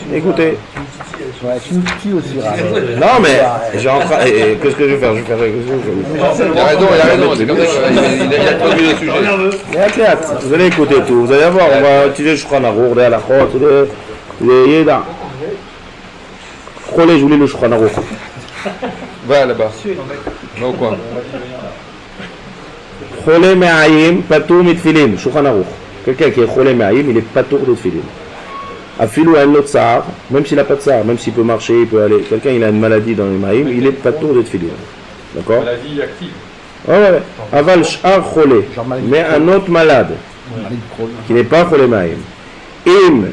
Ouais, tu nous petits aussi. Non mais, j'ai en train. Qu'est-ce que je vais faire? Il a raison, c'est comme ça qu'il a introduit le sujet. Vous allez écouter tout. Vous allez voir, on va utiliser le Shulchan Aruch, les halakhot, les yeda. Je voulais le Shulchan Aruch. Va là-bas. Va au coin. Cholé me'ayim, patour mitfilin. Shulchan Aruch. Quelqu'un qui est cholé me'ayim, il est patour de tfilin. Afilou a un autre tsar, même s'il n'a pas de tsar, même s'il peut marcher, il peut aller. Quelqu'un il a une maladie dans les maïm, il est patour de tfilin. D'accord? Maladie active. Ouais. Aval sh'ar cholé. Mais un autre malade, qui n'est pas cholé me'ayim. Im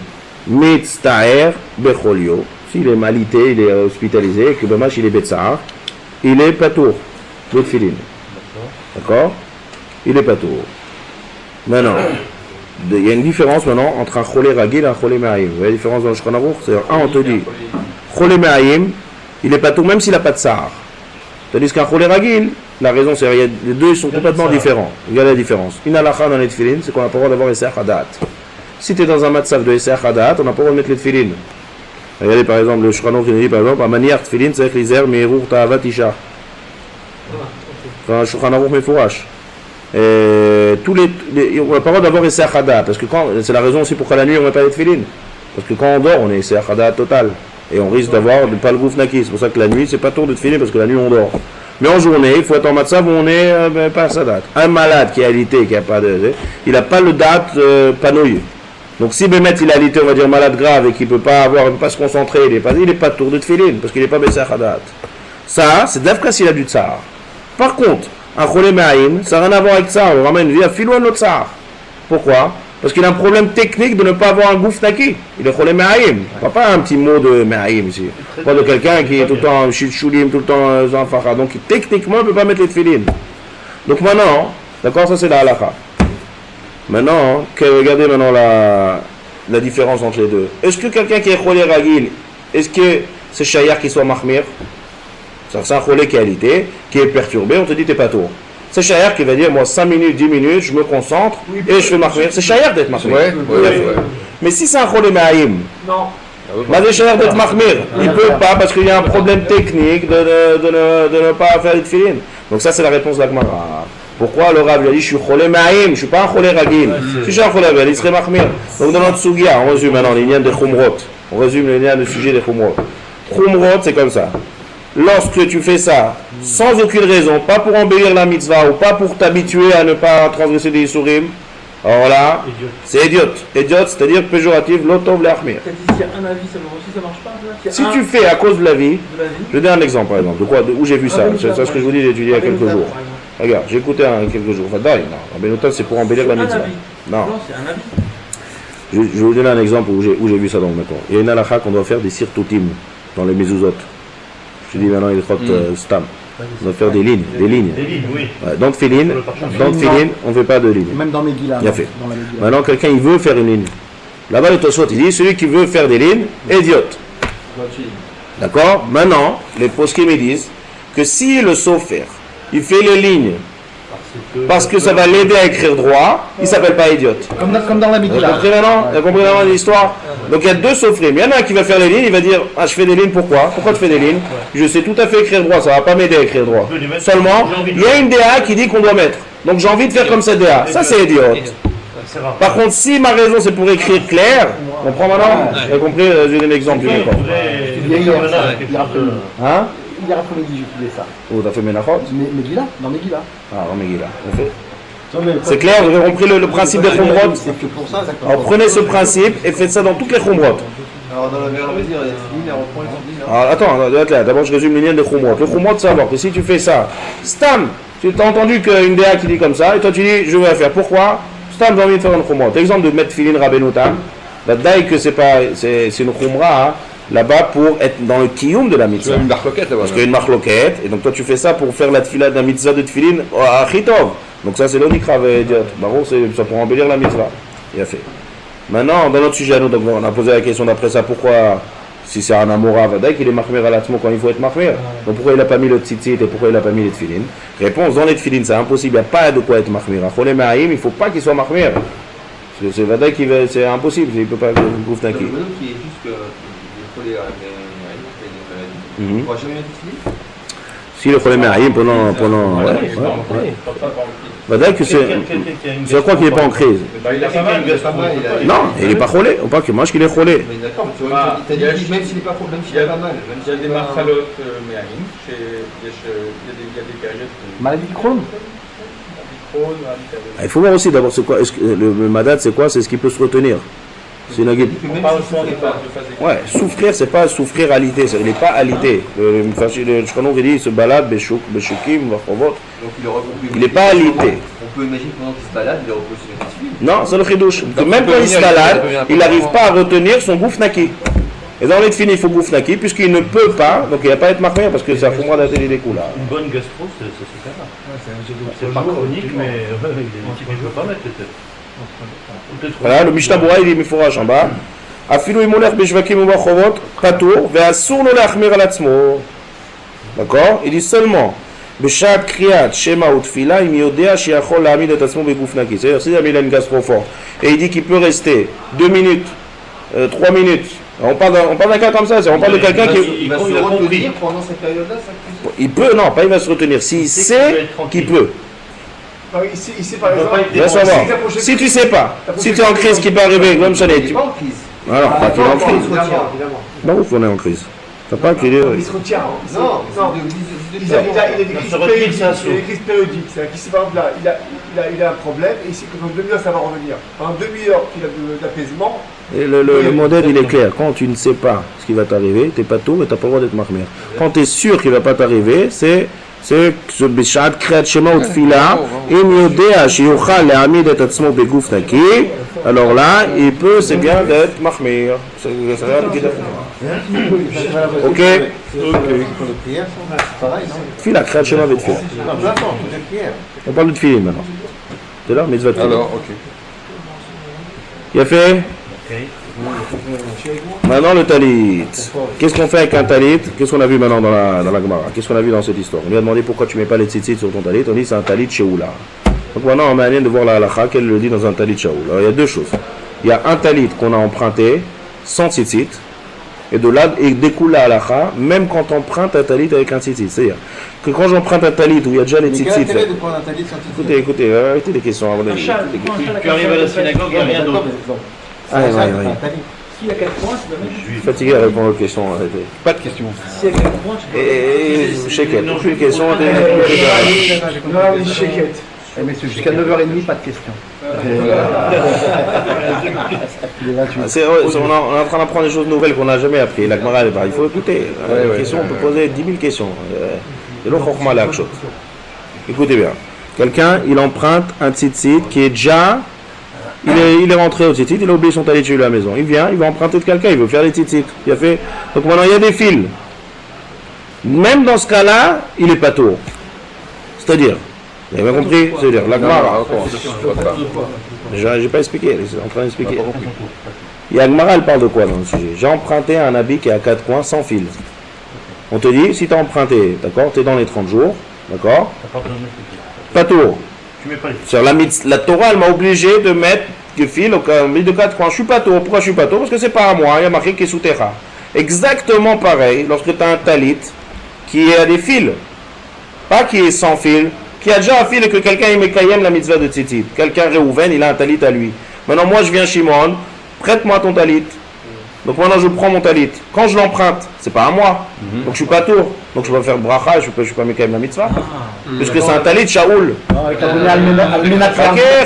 mitztaer becholio. s'il est malité, il est hospitalisé, que Bamash il est Betsar, il est patour de tefilin. D'accord? Il est patour. Maintenant, il y a une différence maintenant entre un cholé ragil et un cholé me'ayim. Vous voyez la différence dans le Shulchan Aruch? C'est-à-dire, on te dit, cholé me'ayim, il est patour même s'il n'a pas de tsar. Tandis qu'un cholé ragil, la raison c'est que les deux sont complètement différents. Regardez la différence. Une halakha dans les tefilin, c'est qu'on n'a pas le droit d'avoir Esser Hadat. Si tu es dans un matzav de Esser Hadat, on n'a pas le droit de mettre les tefilin. Regardez par exemple le Shulchan Aruch qui dit par exemple, à manière tefilin, c'est que l'Izer me'erur ta'avat isha. Enfin, Shulchan Aruch mefourash. On n'a pas le droit d'avoir Esser Hadat, parce que c'est la raison aussi pourquoi la nuit on ne met pas les tefilin. Parce que quand on dort, on est Esser Hadat total. Et on risque d'avoir pas le gouf naki. C'est pour ça que la nuit, c'est pas tour de tefilin, parce que la nuit on dort. Mais en journée, il faut être en matzav où on est pas sa date. Un malade qui est alité, qui a pas de, il n'a pas le date panouille. Donc si Bémet il est alité, on va dire malade grave et qu'il peut pas se concentrer, il est pas tour de tefilin parce qu'il n'est pas Besser Hadat. Ça, c'est de l'afka s'il a du tsar. Par contre, un cholé me'ayim, ça n'a rien à voir avec ça. On ramène via filouan notre tsar. Pourquoi? Parce qu'il a un problème technique de ne pas avoir un gouf naki. Il est cholé me'ayim. Pas un petit mot de me'ayim ici. Pas de quelqu'un qui est tout le temps choulim, tout le temps zanfara. Donc techniquement, il ne peut pas mettre les tefilin. Donc maintenant, d'accord, ça c'est la halakha. Maintenant, regardez maintenant la différence entre les deux. Est-ce que quelqu'un qui est cholé ragil, est-ce que c'est shayar qui soit mahmir? C'est un cholé qui est alité, qui est perturbé, on te dit t'es pas tour. C'est shayar qui va dire moi 5 minutes, 10 minutes, je me concentre et je fais mahmir. C'est shayar d'être mahmir. Ouais. Mais si c'est un cholé me'ayim, non. C'est shayar d'être mahmir. Il ne peut pas parce qu'il y a un problème technique de ne pas faire les tefilin. Donc ça c'est la réponse de la Gemara. Pourquoi le Rav lui a dit je suis cholé me'ayim, je ne suis pas un cholé ragil. Si je suis un cholé ragil, il serait mahmir. Donc dans notre sugia, on résume maintenant les liens des chumrot. On résume les liens du sujet des chumrot. Chumrot c'est comme ça. Lorsque tu fais ça, sans aucune raison, pas pour embellir la mitzvah ou pas pour t'habituer à ne pas transgresser des isurim, alors là, c'est idiote. Idiote, c'est-à-dire péjoratif, l'otov l'achmir. S'il y a un avis seulement, si ça marche pas, si tu fais à cause de la vie, je vais donner un exemple par exemple, où j'ai vu ça, c'est ce que je vous dis, j'ai étudié il y a quelques jours. Regarde, j'ai écouté quelques jours, enfin d'ailleurs, non, c'est pour embellir la mitzvah. Non, c'est un avis. Je vais vous donner un exemple où j'ai vu ça dans le Mekon. Il y a une halakha qu'on doit faire des sirtutim dans les mezuzot. Je dis maintenant, il faut stam. On doit faire des lignes. Des lignes, oui. Ouais, dans le filin, on ne fait pas de lignes. Même dans Megillah. Il a fait. Maintenant, quelqu'un, il veut faire une ligne. Là-bas, le Tosfot, il dit, celui qui veut faire des lignes, idiote. D'accord? Maintenant, les poskim, ils disent que si le sofer, il fait les lignes, parce que ça va l'aider à écrire droit, il ne s'appelle pas idiote. Comme dans la Megillah. Vous avez compris maintenant l'histoire? Donc il y a deux sofrim. Il y en a un qui va faire les lignes, il va dire ah je fais des lignes pourquoi? Pourquoi tu fais des lignes? Je sais tout à fait écrire droit, ça va pas m'aider à écrire droit. Seulement, il y a une DA qui dit qu'on doit mettre. Donc j'ai envie de faire comme cette DA. Ça c'est idiote. Par contre, si ma raison c'est pour écrire clair, on prend maintenant. Vous avez compris? Je vais donner l'exemple du Mekon. Hein? Hier après-midi, j'ai étudié ça. Oh, t'as fait Menachot? Megillah, dans Megillah. Ah, dans Megillah. C'est clair, vous avez compris le principe des chumrot? Alors prenez ce principe et faites ça dans toutes les chumrot. Alors dans la verre, il y a des lignes, on reprend les lignes. Alors attends, d'abord je résume les liens des chumrot. Le chumrot de savoir que si tu fais ça, Stam, tu as entendu qu'une DA qui dit comme ça, et toi tu dis je vais la faire. Pourquoi? Stam, j'ai envie de faire une chumrot. Exemple de mettre filin rabbenoutam, la daï que c'est une chumra, là-bas pour être dans le kiyum de la mitzvah. Une marloquette là-bas. Parce qu'il y a une marloquette, et donc toi tu fais ça pour faire la tefila de la mitzvah de tefilin à Chitov. Donc ça c'est l'onikrav idiote. Baron c'est ça pour embellir la mitzvah. Il a fait. Maintenant, dans notre sujet à nous, donc, on a posé la question d'après ça, pourquoi, si c'est un amora, vadaï qu'il est mahmir à l'atmo quand il faut être mahmir. Donc pourquoi il n'a pas mis le tzitzit et pourquoi il n'a pas mis les tefilin? Réponse, dans les tefilin c'est impossible, il n'y a pas de quoi être mahmir. Un cholé me'ayim, il ne faut pas qu'il soit mahmir. Parce que c'est vadaï qui c'est impossible, il ne peut pas être gouf naki. Si le problème est pendant que c'est quoi qu'il n'est pas en crise? Non, il n'est pas cholé, on parle que moi qu'il est cholé. Mais d'accord, mais tu vois, tu as dit même s'il n'est pas cholé, même s'il est pas mal. Il y a des marchalot me'ayim, il y a des périodes. Maladie de Crohn. Il faut voir aussi d'abord c'est quoi, le madad c'est quoi? C'est ce qui peut se retenir. C'est une guide. Ouais, souffrir, c'est pas souffrir alité, il n'est pas alité. Le Shulchan Aruch dit se balade, beshukim, vachovot. Il n'est pas alité. On peut imaginer pendant qu'il se balade, il est reposé sur les tefilin. Non, c'est le chidouche. Même quand il se balade, il n'arrive pas à retenir son gouf naki. Et dans les fini, il faut goufnaki, puisqu'il ne peut pas, donc il va pas être marqué parce que c'est un fumra d'atelier des coups là. Une bonne gastro, c'est super là. C'est pas chronique, mais il ne peut pas mettre peut-être. Voilà, le Mishnah Bora, il est mifourage en bas. Afilou imolech beshvakim ubachovot, patour, ve'asur lo leachmir al atzmo. D'accord? Il dit seulement, beshat kriyat, shema ou tfila, im yodea shiachol la'amid et atzmo begufnaki. C'est-à-dire, s'il a une gastro fort, et il dit qu'il peut rester 2 minutes, 3 minutes. On parle d'un cas comme ça, on parle de quelqu'un qui... Il va se retenir pendant cette période-là, ça? Il peut, non, pas il va se retenir. S'il sait qu'il peut. Ici, par exemple, Il va savoir. Si tu sais pas, si tu es en crise, qui peut arriver, comme ça, tu... Alors, pas qu'il est en crise. Non, où on est en crise? T'as pas qu'il est... Il se retient. Non, il a des crises périodiques. C'est-à-dire qu'ici, par exemple, là, il a un problème, et ici, dans 2 heures, ça va revenir. En demi-heure qu'il a d'apaisement. Et le modèle, il est clair. Quand tu ne sais pas ce qui va t'arriver, tu n'es pas tour et tu n'as pas le droit d'être marmer. Quand tu es sûr qu'il ne va pas t'arriver, c'est ce Bishat Kriyat Shema ou Tfila, im yodea sheyuchal le'amid et atzmo begouf naki, alors là, il peut, c'est bien d'être marmer. C'est rien qui ok. Tfila, Kriyat Shema et Tfila. On parle de Tfila maintenant. C'est là, mitzvah Tfila. Alors, ok. Il a fait. Maintenant le talit. Qu'est-ce qu'on fait avec un talit? Qu'est-ce qu'on a vu maintenant dans la Gemara? Qu'est-ce qu'on a vu dans cette histoire? On lui a demandé pourquoi tu mets pas les tzitzit sur ton talit. On dit c'est un talit sheoula. Donc maintenant on m'a de voir la halakha qu'elle le dit dans un talit sheoula. Alors il y a 2 choses. Il y a un talit qu'on a emprunté sans tzitzit. Et de là et découle la halakha même quand on emprunte un talit avec un tzitzit. C'est-à-dire que quand j'emprunte un talit où il y a déjà les tzitzit. Écoutez, arrêtez les questions. Tu arrives à la synagogue, il n'y a rien d'autre. Ah, oui. S'il y a 4 points, c'est dommage. Je suis fatigué à répondre aux questions. Arrêtez. Pas de questions. S'il y a 4 points, tu peux. Et Sheket, aucune question. Non, Sheket. Messieurs, jusqu'à 9h30, pas de questions. On est en train d'apprendre des choses nouvelles qu'on n'a jamais appris. La Gemara, il faut écouter. Les questions, on peut poser 10 000 questions. C'est long qu'on la chose. Écoutez bien. Quelqu'un, il emprunte un tzitzit qui est déjà... Il est rentré au tzitzit, il a oublié son talit chez lui à la maison. Il vient, il va emprunter de quelqu'un, il veut faire les tzitzit. Il a fait... Donc maintenant, il y a des fils. Même dans ce cas-là, il est pas tour. C'est-à-dire... Vous avez bien compris? C'est-à-dire, la Gemara... J'ai pas expliqué, je suis en train d'expliquer. Il y a Gemara, elle parle de quoi dans le sujet? J'ai emprunté un habit qui est à 4 coins sans fil. On te dit, si tu as emprunté, d'accord, tu es dans les 30 jours, d'accord? Pas tour. Sur la Torah, elle m'a obligé de mettre du fil au milieu de 4 coins. Je suis pas tour. Pourquoi je suis pas tour? Parce que c'est pas à moi. Il y a marqué qui est sous terra. Exactement pareil lorsque tu as un talit qui a des fils, pas qui est sans fil, qui a déjà un fil et que quelqu'un il met kayem la mitzvah de tzitzit. Quelqu'un Réhouven, il a un talit à lui. Maintenant, moi je viens Shimon, prête-moi ton talit. Donc maintenant je prends mon talit. Quand je l'emprunte, c'est pas à moi. Donc je suis pas tour. Donc je peux faire bracha, je suis pas Mekayem la mitzvah. Puisque c'est un talit Shaoul.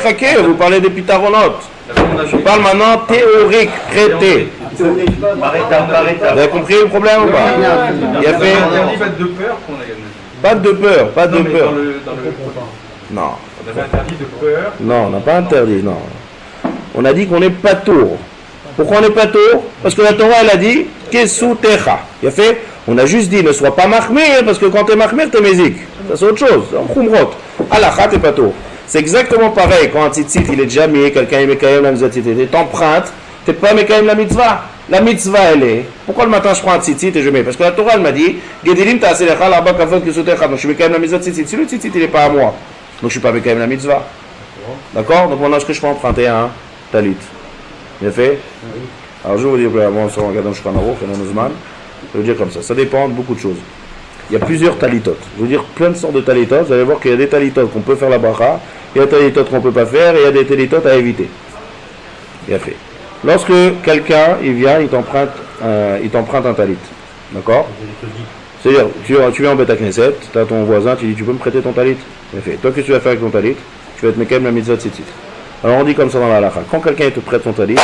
Chakez, vous parlez des pitaronotes. Je parle maintenant théorique, traité. Vous avez compris le problème ou pas? Il y a fait... Pas de peur, pas de peur. Non. On avait interdit de peur. Non, on n'a pas interdit, non. On a dit qu'on n'est pas tour. Pourquoi on n'est pas tour? Parce que la Torah, elle a dit Kesu Techa. Il a fait, on a juste dit ne sois pas mahmir, parce que quand tu es mahmir, tu es mézik. Ça, c'est autre chose. En khumrot. Halakha, tu n'es pas tour. C'est exactement pareil. Quand un tzitzit, il est déjà mis, quelqu'un est mekayem la mitzvah, tu t'empruntes, tu n'es pas mekayem la mitzvah. La mitzvah, elle est. Pourquoi le matin je prends un tzitzit et je mets? Parce que la Torah, elle m'a dit Gedilim ta'aselecha l'arba kavod Kesu Techa. Donc je suis mekayem la mitzvah tzitzit. Si le tzitzit, il n'est pas à moi, donc je ne suis pas mekayem la mitzvah. D'accord? Donc maintenant, est-ce que je peux emprunter un talit? Bien fait? Alors je vais vous dire clairement sur un gadon shkanaro, je vais vous dire comme ça dépend de beaucoup de choses. Il y a plusieurs talitot. Je vais vous dire plein de sortes de talitot. Vous allez voir qu'il y a des talitot qu'on peut faire la bracha, il y a des talitot qu'on ne peut pas faire, et il y a des talitot à éviter. Bien fait. Lorsque quelqu'un il vient, il t'emprunte un talit. D'accord? C'est-à-dire, tu viens en Beth Knesset, tu as ton voisin, tu dis tu peux me prêter ton talit? Bien fait. Toi, qu'est-ce que tu vas faire avec ton talit? Tu vas être mekayem la mitzvah tzitzit. Alors on dit comme ça dans la halakha. Quand quelqu'un te prête son talit,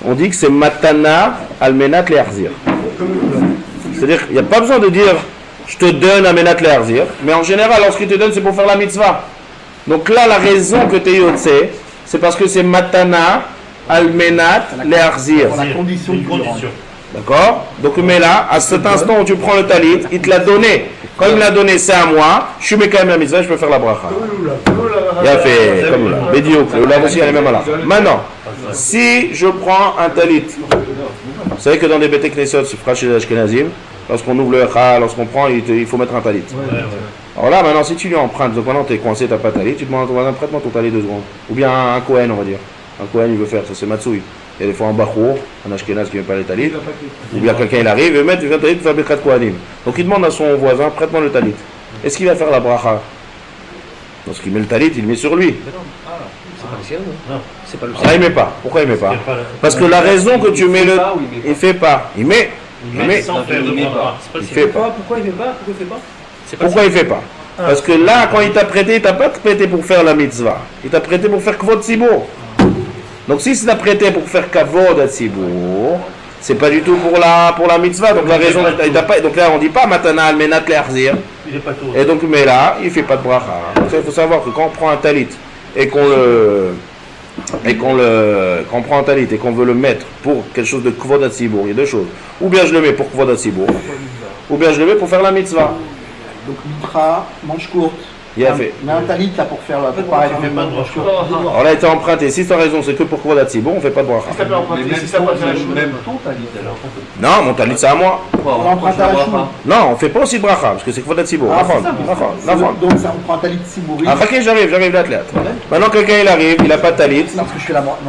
on dit que c'est matana almenat le'arzir. C'est-à-dire, il n'y a pas besoin de dire je te donne almenat le'arzir, mais en général, lorsqu'il te donne, c'est pour faire la mitzvah. Donc là, la raison que tu es yotse, c'est parce que c'est matana almenat le'arzir. La condition. D'accord? Donc mais là, à cet instant où tu prends le talit, il te l'a donné. Quand il me l'a donné, c'est à moi. Je suis mécaïm la mitzvah, je peux faire la bracha. Il a fait comme là. Bédiouk, là aussi, elle est même là. Maintenant, si je prends un talit, vous savez que dans des bêtes knesset, c'est frère chez les Ashkenazim, lorsqu'on ouvre le echal, lorsqu'on prend, il faut mettre un talit. Alors là, maintenant, si tu lui empruntes, donc maintenant tu es coincé, tu n'as pas de talit, tu demandes à ton voisin, prête-moi ton talit 2 secondes. Ou bien un Kohen, on va dire. Un Kohen, il veut faire, ça c'est Matsoui. Il y a des fois un Bachour, un Ashkenaz qui ne veut pas les talit. Ou bien quelqu'un il arrive, il veut mettre un talit pour faire Birkat Kohanim. Donc il demande à son voisin, prête-moi le talit. Est-ce qu'il va faire la bracha? Lorsqu'il met le talit, il met sur lui. C'est pas le ciel, non? C'est pas le ciel. Ah, il met pas. Pourquoi il met pas? Parce que la raison que tu mets le. Il fait pas. Il met. Il met. Il fait pas. Pourquoi il fait pas? Pourquoi il fait pas? Pourquoi il fait pas? Parce que là, quand il t'a prêté, il t'a pas prêté pour faire la mitzvah. Il t'a prêté pour faire kvod tzibur. Donc si il t'a prêté pour faire kvod tzibur, c'est pas du tout pour la mitzvah. Donc la raison, il t'a pas. Donc là, on dit pas matana al menat le'achzir. Et donc, mais là, il fait pas de bracha. Donc il faut savoir que quand on prend un talit et qu'on prend un talit et qu'on veut le mettre pour quelque chose de kvod tzibur, il y a deux choses. Ou bien je le mets pour kvod tzibur, ou bien je le mets pour faire la mitzvah. Donc mitra, manche courte. Il a fait. Mais un talit là pour faire la pareil. Alors là, il était emprunté. Si tu as raison, c'est que pour kvod tzibur, on fait pas de bracha. Même ton talit alors. Non, mon talit c'est à moi. On emprunte à la choule. Non, on fait pas aussi de bracha parce que c'est kvod tzibur. Donc ça on prend un talit tsibouri. Ah, ok, j'arrive l'athlète. Maintenant, quelqu'un il arrive, il a pas de talit.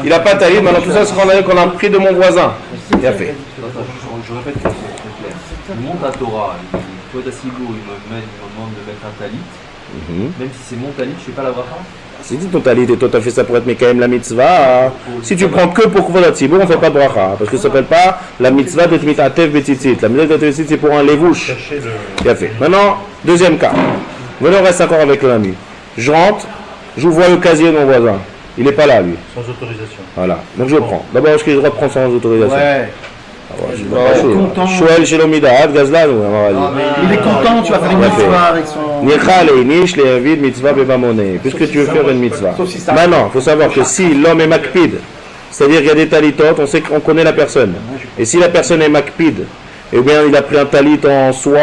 Il a pas de talit, maintenant tout ça c'est qu'on a pris de mon voisin. Il a fait. Je répète que c'est clair. Le monde à Torah, toi d'Assibour, il me demande de mettre un talit. Même si c'est mon talit, je fais pas la bracha. Si tu ton talit et toi tu as fait ça pour être Mekaïm la mitzvah, si tu prends que pour kvod tzibur, on fait pas de bracha. Parce que ça s'appelle pas la mitzvah de Tmitatev Betzitzit. La mitzvah de Betzitzit c'est pour un levouche. Il a fait. Maintenant, deuxième cas. Venez, on reste encore avec l'ami. Je rentre, je vois le casier de mon voisin. Il n'est pas là, lui. Sans autorisation. Voilà. Donc je prends. D'abord, est-ce que j'ai le droit de prendre sans autorisation? Ouais. Shoel Shelomida, Gazlan. Il est content, tu vas faire une mitzvah avec son. Nichal et Nish, les Avid, mitzvah bebamone. Puisque tu veux faire une mitzvah. Maintenant, il faut savoir que si l'homme est makpid, c'est-à-dire qu'il y a des talitot, on sait qu'on connaît la personne. Et si la personne est makpid, eh bien il a pris un talit en soie,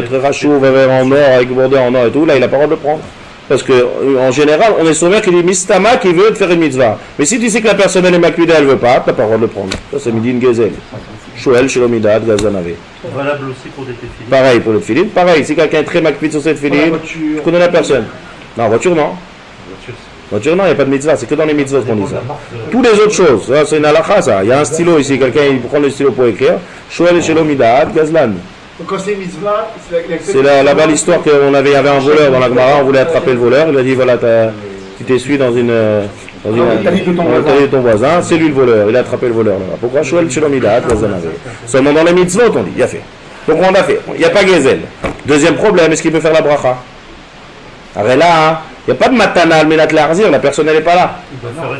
très rachou, vert en or, avec bordé en or et tout, là il n'a pas le droit de le prendre. Parce que en général, on est sauvé qu'il est mistama qui veut te faire une mitzvah. Mais si tu sais que la personne elle est makpid, elle ne veut pas, tu n'as pas le droit de le prendre. Ça c'est midin gezel. Shoel, Shelomidad, Gazanave. Valable aussi pour des téfilines. Pareil pour le tefilin. Pareil, si quelqu'un est très makpid sur cette tefilin, tu connais la personne. Non, voiture non. Voiture non, il n'y a pas de mitzvah, c'est que dans les mitzvahs qu'on dit ça. Toutes les autres choses, ça, c'est une halakha ça. Il y a un stylo ici, quelqu'un il prend le stylo pour écrire. Shoel, Shelomidad, Gazlan. Donc quand c'est une mitzvah, c'est là-bas l'histoire qu'il y avait un voleur dans la Gemara, on voulait attraper le voleur, il a dit voilà, tu t'essuies dans une talit de ton voisin, c'est lui le voleur, il a attrapé le voleur là. Pourquoi Shoel Shelomidad, seulement dans les mitzvot on dit, il a fait. Donc on a fait, il n'y a pas Gezel. Deuxième problème, est-ce qu'il peut faire la bracha? Alors là, il n'y a pas de matana al menat le'arzir, la personne elle n'est pas là.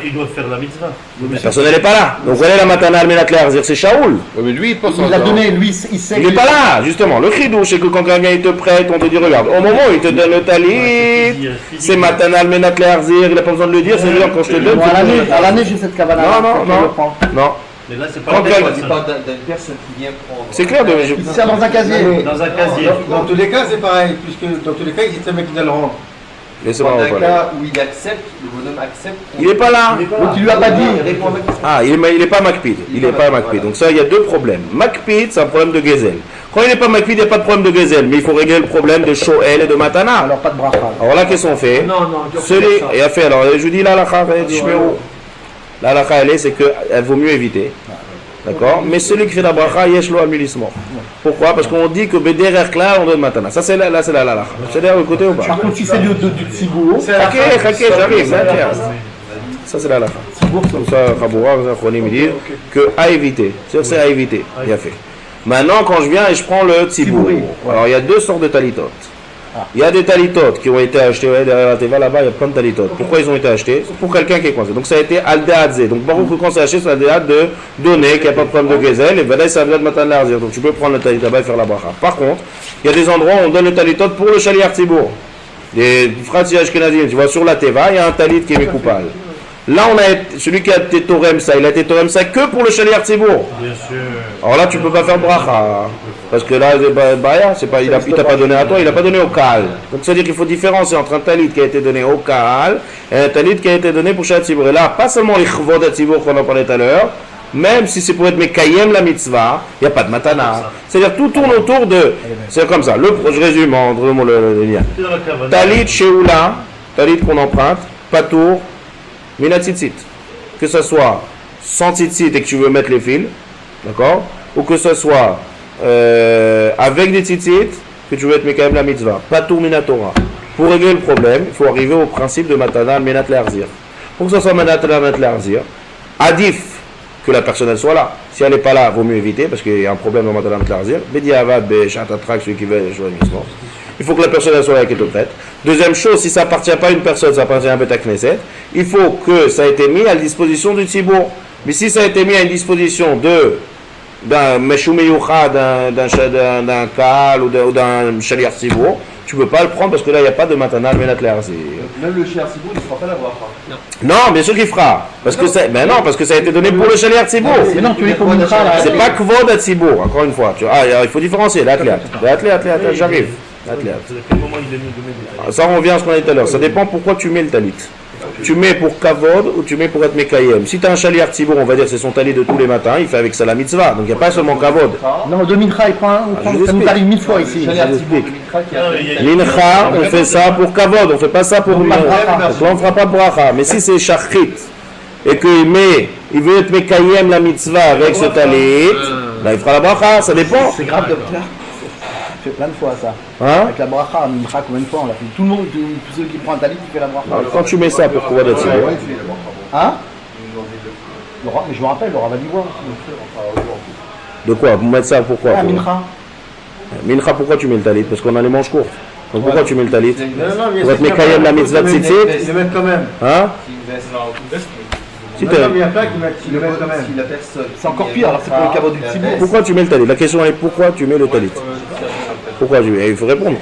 Il doit faire la mitzvah. La personne elle n'est pas là. Donc quelle est la matana al menat le'arzir? C'est Shaoul. Mais lui, il pense Il l'a donné, lui, il sait. Il n'est pas là, justement. Le chidouche, c'est que quand quelqu'un il te prête, on te dit regarde, au moment où il te donne le talit, c'est matana al menat le'arzir, il n'a pas besoin de le dire, c'est dire quand je te donne. À l'année, j'ai cette cavana. Non. Mais là, c'est pas on parle d'une personne qui vient prendre. C'est clair de. C'est dans un casier. Dans un casier. Dans tous les cas, c'est pareil, puisque dans tous les cas, il existe un mec qui doit le rendre. Laissez-moi Dans en un parler. cas où il accepte, le bonhomme accepte. Il n'est pas là. Donc tu lui as pas dit. Ah, il n'est pas makpid. Il n'est pas makpid. Donc ça, il y a deux problèmes. Makpid, c'est un problème de gezel. Quand il n'est pas makpid, il n'y a pas de problème de gezel. Mais il faut régler le problème de shoel et de matana. Alors pas de bracha. Alors là, qu'est-ce qu'on fait? Et a fait. Alors je vous dis là, la elle est, c'est qu'elle vaut mieux éviter. D'accord? Mais celui qui fait la bracha, yesh lo amulissement. Pourquoi? Parce qu'on dit que bederer là, on donne matana. Ça, c'est là, c'est la halakha. C'est derrière le côté ou pas? Par contre, si c'est du tsibour. J'arrive. Ça, c'est la halakha. Comme ça, Chaboura, Chronim, il dit que à éviter. C'est à éviter. Il a fait. Maintenant, quand je viens et je prends le tsibour. Alors, il y a deux sortes de talitot. Il y a des talitot qui ont été achetés, ouais, derrière la teva là-bas, il y a plein de talitot. Pourquoi ils ont été achetés? Pour quelqu'un qui est coincé. Donc ça a été al-de'adze. Donc Baruch quand c'est acheté, c'est al-de'ad de donner, qu'il n'y a pas de problème de gezel, et ben ça vient de matan l'arzir. Donc tu peux prendre le talit là-bas et faire la bracha. Par contre, il y a des endroits où on donne le talitot pour le shaliach tzibour. Des frères ashkenazim, tu vois, sur la teva, il y a un talit qui est mécoupal. Là, celui qui a été Torem ça, il a été Torem ça que pour le Shaliach Tzibour. Bien sûr. Alors là, tu peux pas faire bracha. Parce que là, il t'a pas donné à toi, il a pas donné au Kaal. Donc ça veut dire qu'il faut différencier entre un talit qui a été donné au Kaal et un talit qui a été donné pour Shaliach Tzibour. Et là, pas seulement les chvod à Tzibour qu'on en parlait tout à l'heure, même si c'est pour être Mekayem la mitzvah, il n'y a pas de matana. C'est-à-dire tout tourne autour de... C'est comme ça. Je résume en le lien. Talit sheoula, talit qu'on emprunte, patour, mina tzitzit. Que ce soit sans tzitzit et que tu veux mettre les fils, d'accord? Ou que ce soit avec des tzitzit, que tu veux être Mekayem la mitzvah. Patour mina Torah. Pour régler le problème, il faut arriver au principe de matana menat le'arzir. Pour que ce soit matana menat le'arzir, adif que la personne elle soit là. Si elle n'est pas là, il vaut mieux éviter parce qu'il y a un problème dans Matalam Tlarzir. Bediavad, Bechatratrak, celui qui veut jouer à il faut que la personne elle soit là et qu'elle est prête. Deuxième chose, si ça appartient pas à une personne, ça appartient à un Beta Knesset, il faut que ça ait été mis à la disposition du Tzibour. Mais si ça a été mis à une disposition d'un Meshumeyucha, d'un Kaal ou d'un Shaliach Tzibour, tu ne peux pas le prendre parce que là il n'y a pas de Matana Menat Le'arzir. Même le Shaliach Tzibour, il ne fera pas la bracha. Non, bien sûr qu'il fera. Parce que ça a été donné pour le Shaliach Tzibour. Mais non, tu les communiqueras là. C'est pas Kvod à Tzibour, encore une fois. Il faut différencier, l'athlète. J'arrive. Ça revient à ce qu'on a dit tout à l'heure. Ça dépend pourquoi tu mets le talit. Tu mets pour Kavod ou tu mets pour être Mekayem. Si tu as un Shaliach Tzibour, on va dire c'est son talit de tous les matins, il fait avec ça la mitzvah. Donc il n'y a pas seulement Kavod. Non, de Mincha, il prend ça nous arrive 1000 fois ici. Mincha, on fait ça pour Kavod, on fait pas ça pour Mincha. Donc là on ne fera pas bracha. Mais si c'est Shachrit et qu'il veut être Mekayem la mitzvah avec ce talit, là il fera la bracha, ça dépend. C'est grave, docteur. Je fais plein de fois ça. Hein? Avec la bracha, Mincha, combien de fois on l'a fait? Tout le monde, tous ceux qui prennent un talit, il fait la bracha. Alors, quand tu mets ça pour Kvod à Tzibour. Hein? Mais je me rappelle, Laura va dire voir. De quoi? Vous mettez ça pourquoi? Ah, Mincha. Mincha, pourquoi tu mets le talit? Parce qu'on a les manches courtes. Donc pourquoi tu mets le talit? Pour être Mekayem la mitzvah de tzitzit? Ils le mettent quand même. Hein? Il y a plein qui le mettent quand même. C'est encore pire, alors c'est pour le Kavod du Tzibour. Pourquoi tu mets le talit? La question est pourquoi tu mets le talit? Pourquoi tu mets? Il faut répondre.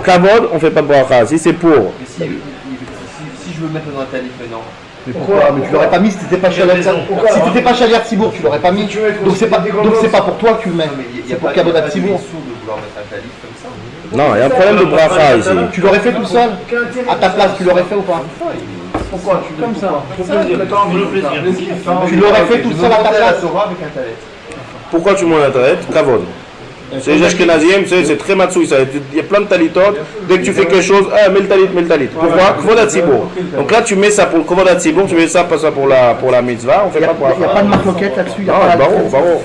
Kavod, on ne fait pas de bracha. Si c'est pour. Si je veux mettre dans un talit maintenant. Mais pourquoi? Mais tu l'aurais pas mis si t'étais pas Shaliach Tzibour, tu l'aurais pas mis. Donc c'est pas pour toi que tu le mets. C'est pour Kavod à Tzibour. Non, il y a un problème de bracha ici. Tu l'aurais fait tout seul? À ta place, tu l'aurais fait ou pas? Pourquoi? Comme ça. Tu Tu l'aurais fait tout seul à ta place? Pourquoi tu mets la talit? Kavod. C'est les Ashkenazim, c'est très matsouï ça. Il y a plein de talitotes. Dès que tu fais quelque chose, mets le talit. Pourquoi? Kvod à Tzibour. Donc là, tu mets ça pour le Kvod à Tzibour, tu mets ça, pas ça pour la mitzvah. On fait pas Il n'y a pas de marloquette là-dessus. Non, baro.